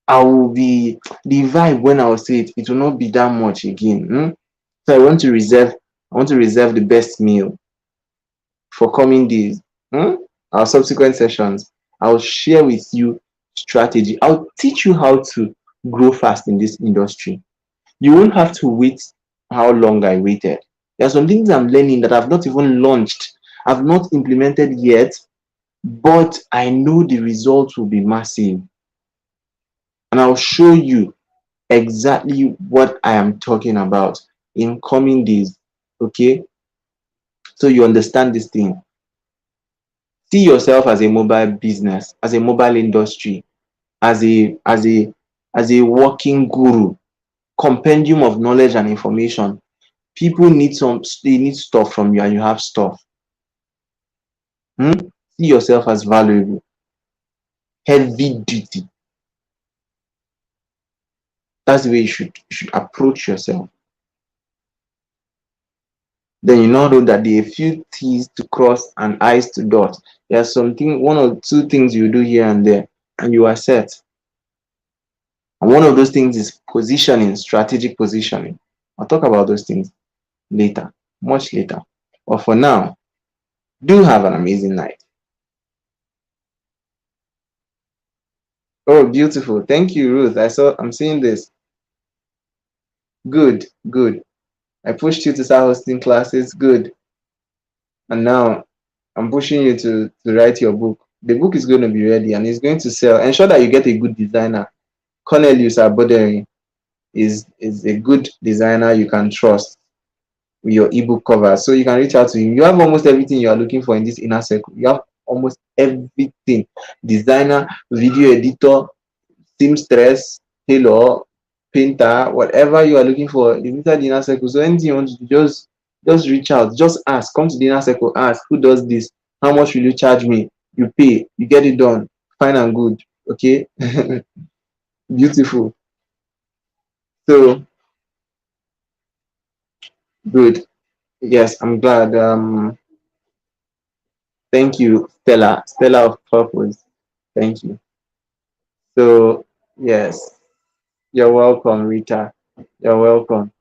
I will be the vibe when I will say it, it will not be that much again. So I want to reserve the best meal for coming days. Our subsequent sessions. I'll share with you strategy. I'll teach you how to grow fast in this industry. You won't have to wait how long I waited. There are some things I'm learning that I've not even launched, I've not implemented yet, but I know the results will be massive. And I'll show you exactly what I am talking about in coming days. Okay, so you understand this thing. See yourself as a mobile business, as a mobile industry, as a working guru, compendium of knowledge and information. People they need stuff from you, and you have stuff. See yourself as valuable, heavy duty. That's the way you should approach yourself. Then you now know that there are a few T's to cross and I's to dot. There's something, one or two things you do here and there, and you are set. And one of those things is positioning, strategic positioning. I'll talk about those things later, much later. But for now, do have an amazing night. Oh, beautiful. Thank you, Ruth. I'm seeing this. Good, good. I pushed you to start hosting classes. Good. And now I'm pushing you to write your book. The book is going to be ready and it's going to sell. Ensure that you get a good designer. Cornelius Abodering is a good designer you can trust with your ebook cover. So you can reach out to him. You have almost everything you are looking for in this inner circle. You have almost everything. Designer, video editor, seamstress, tailor, painter, whatever you are looking for is inside the inner circle. So anything you want to do, just reach out, just ask, come to the inner circle, ask who does this, how much will you charge me, you pay, you get it done, fine and good. Okay. Beautiful. So good. Yes, I'm glad. Thank you, Stella of Purpose. Thank you. So yes, you're welcome, Rita. You're welcome.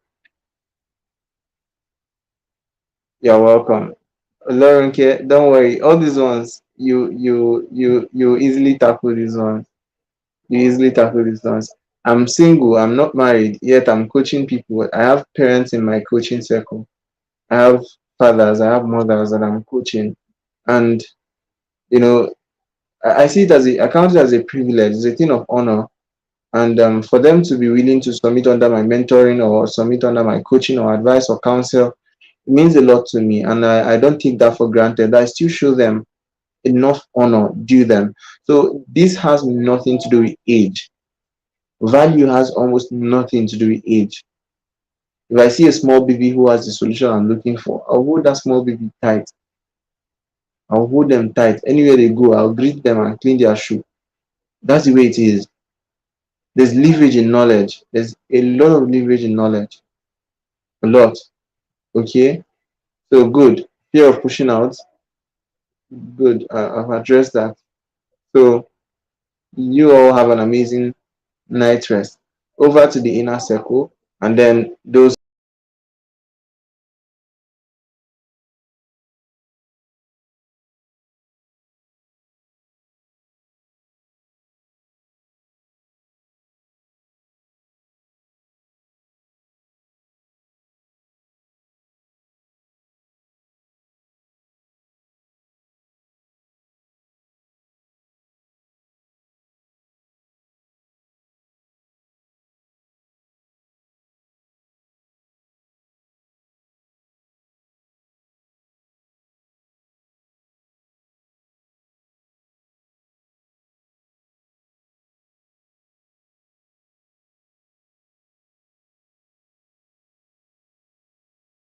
You're welcome. Lauren, don't worry. All these ones, you easily tackle these ones. You easily tackle these ones. I'm single, I'm not married, yet I'm coaching people. I have parents in my coaching circle. I have fathers, I have mothers that I'm coaching. And, you know, I see it as I count it as a privilege, it's a thing of honor. And for them to be willing to submit under my mentoring or submit under my coaching or advice or counsel, it means a lot to me. And I don't take that for granted. I still show them enough honor due them. So this has nothing to do with age. Value has almost nothing to do with age. If I see a small baby who has the solution I'm looking for, I'll hold that small baby tight. I'll hold them tight. Anywhere they go, I'll greet them and clean their shoe. That's the way it is. There's leverage in knowledge. There's a lot of leverage in knowledge. A lot. Okay? So good. Fear of pushing out. Good. I've addressed that. So you all have an amazing night rest. Over to the inner circle, and then those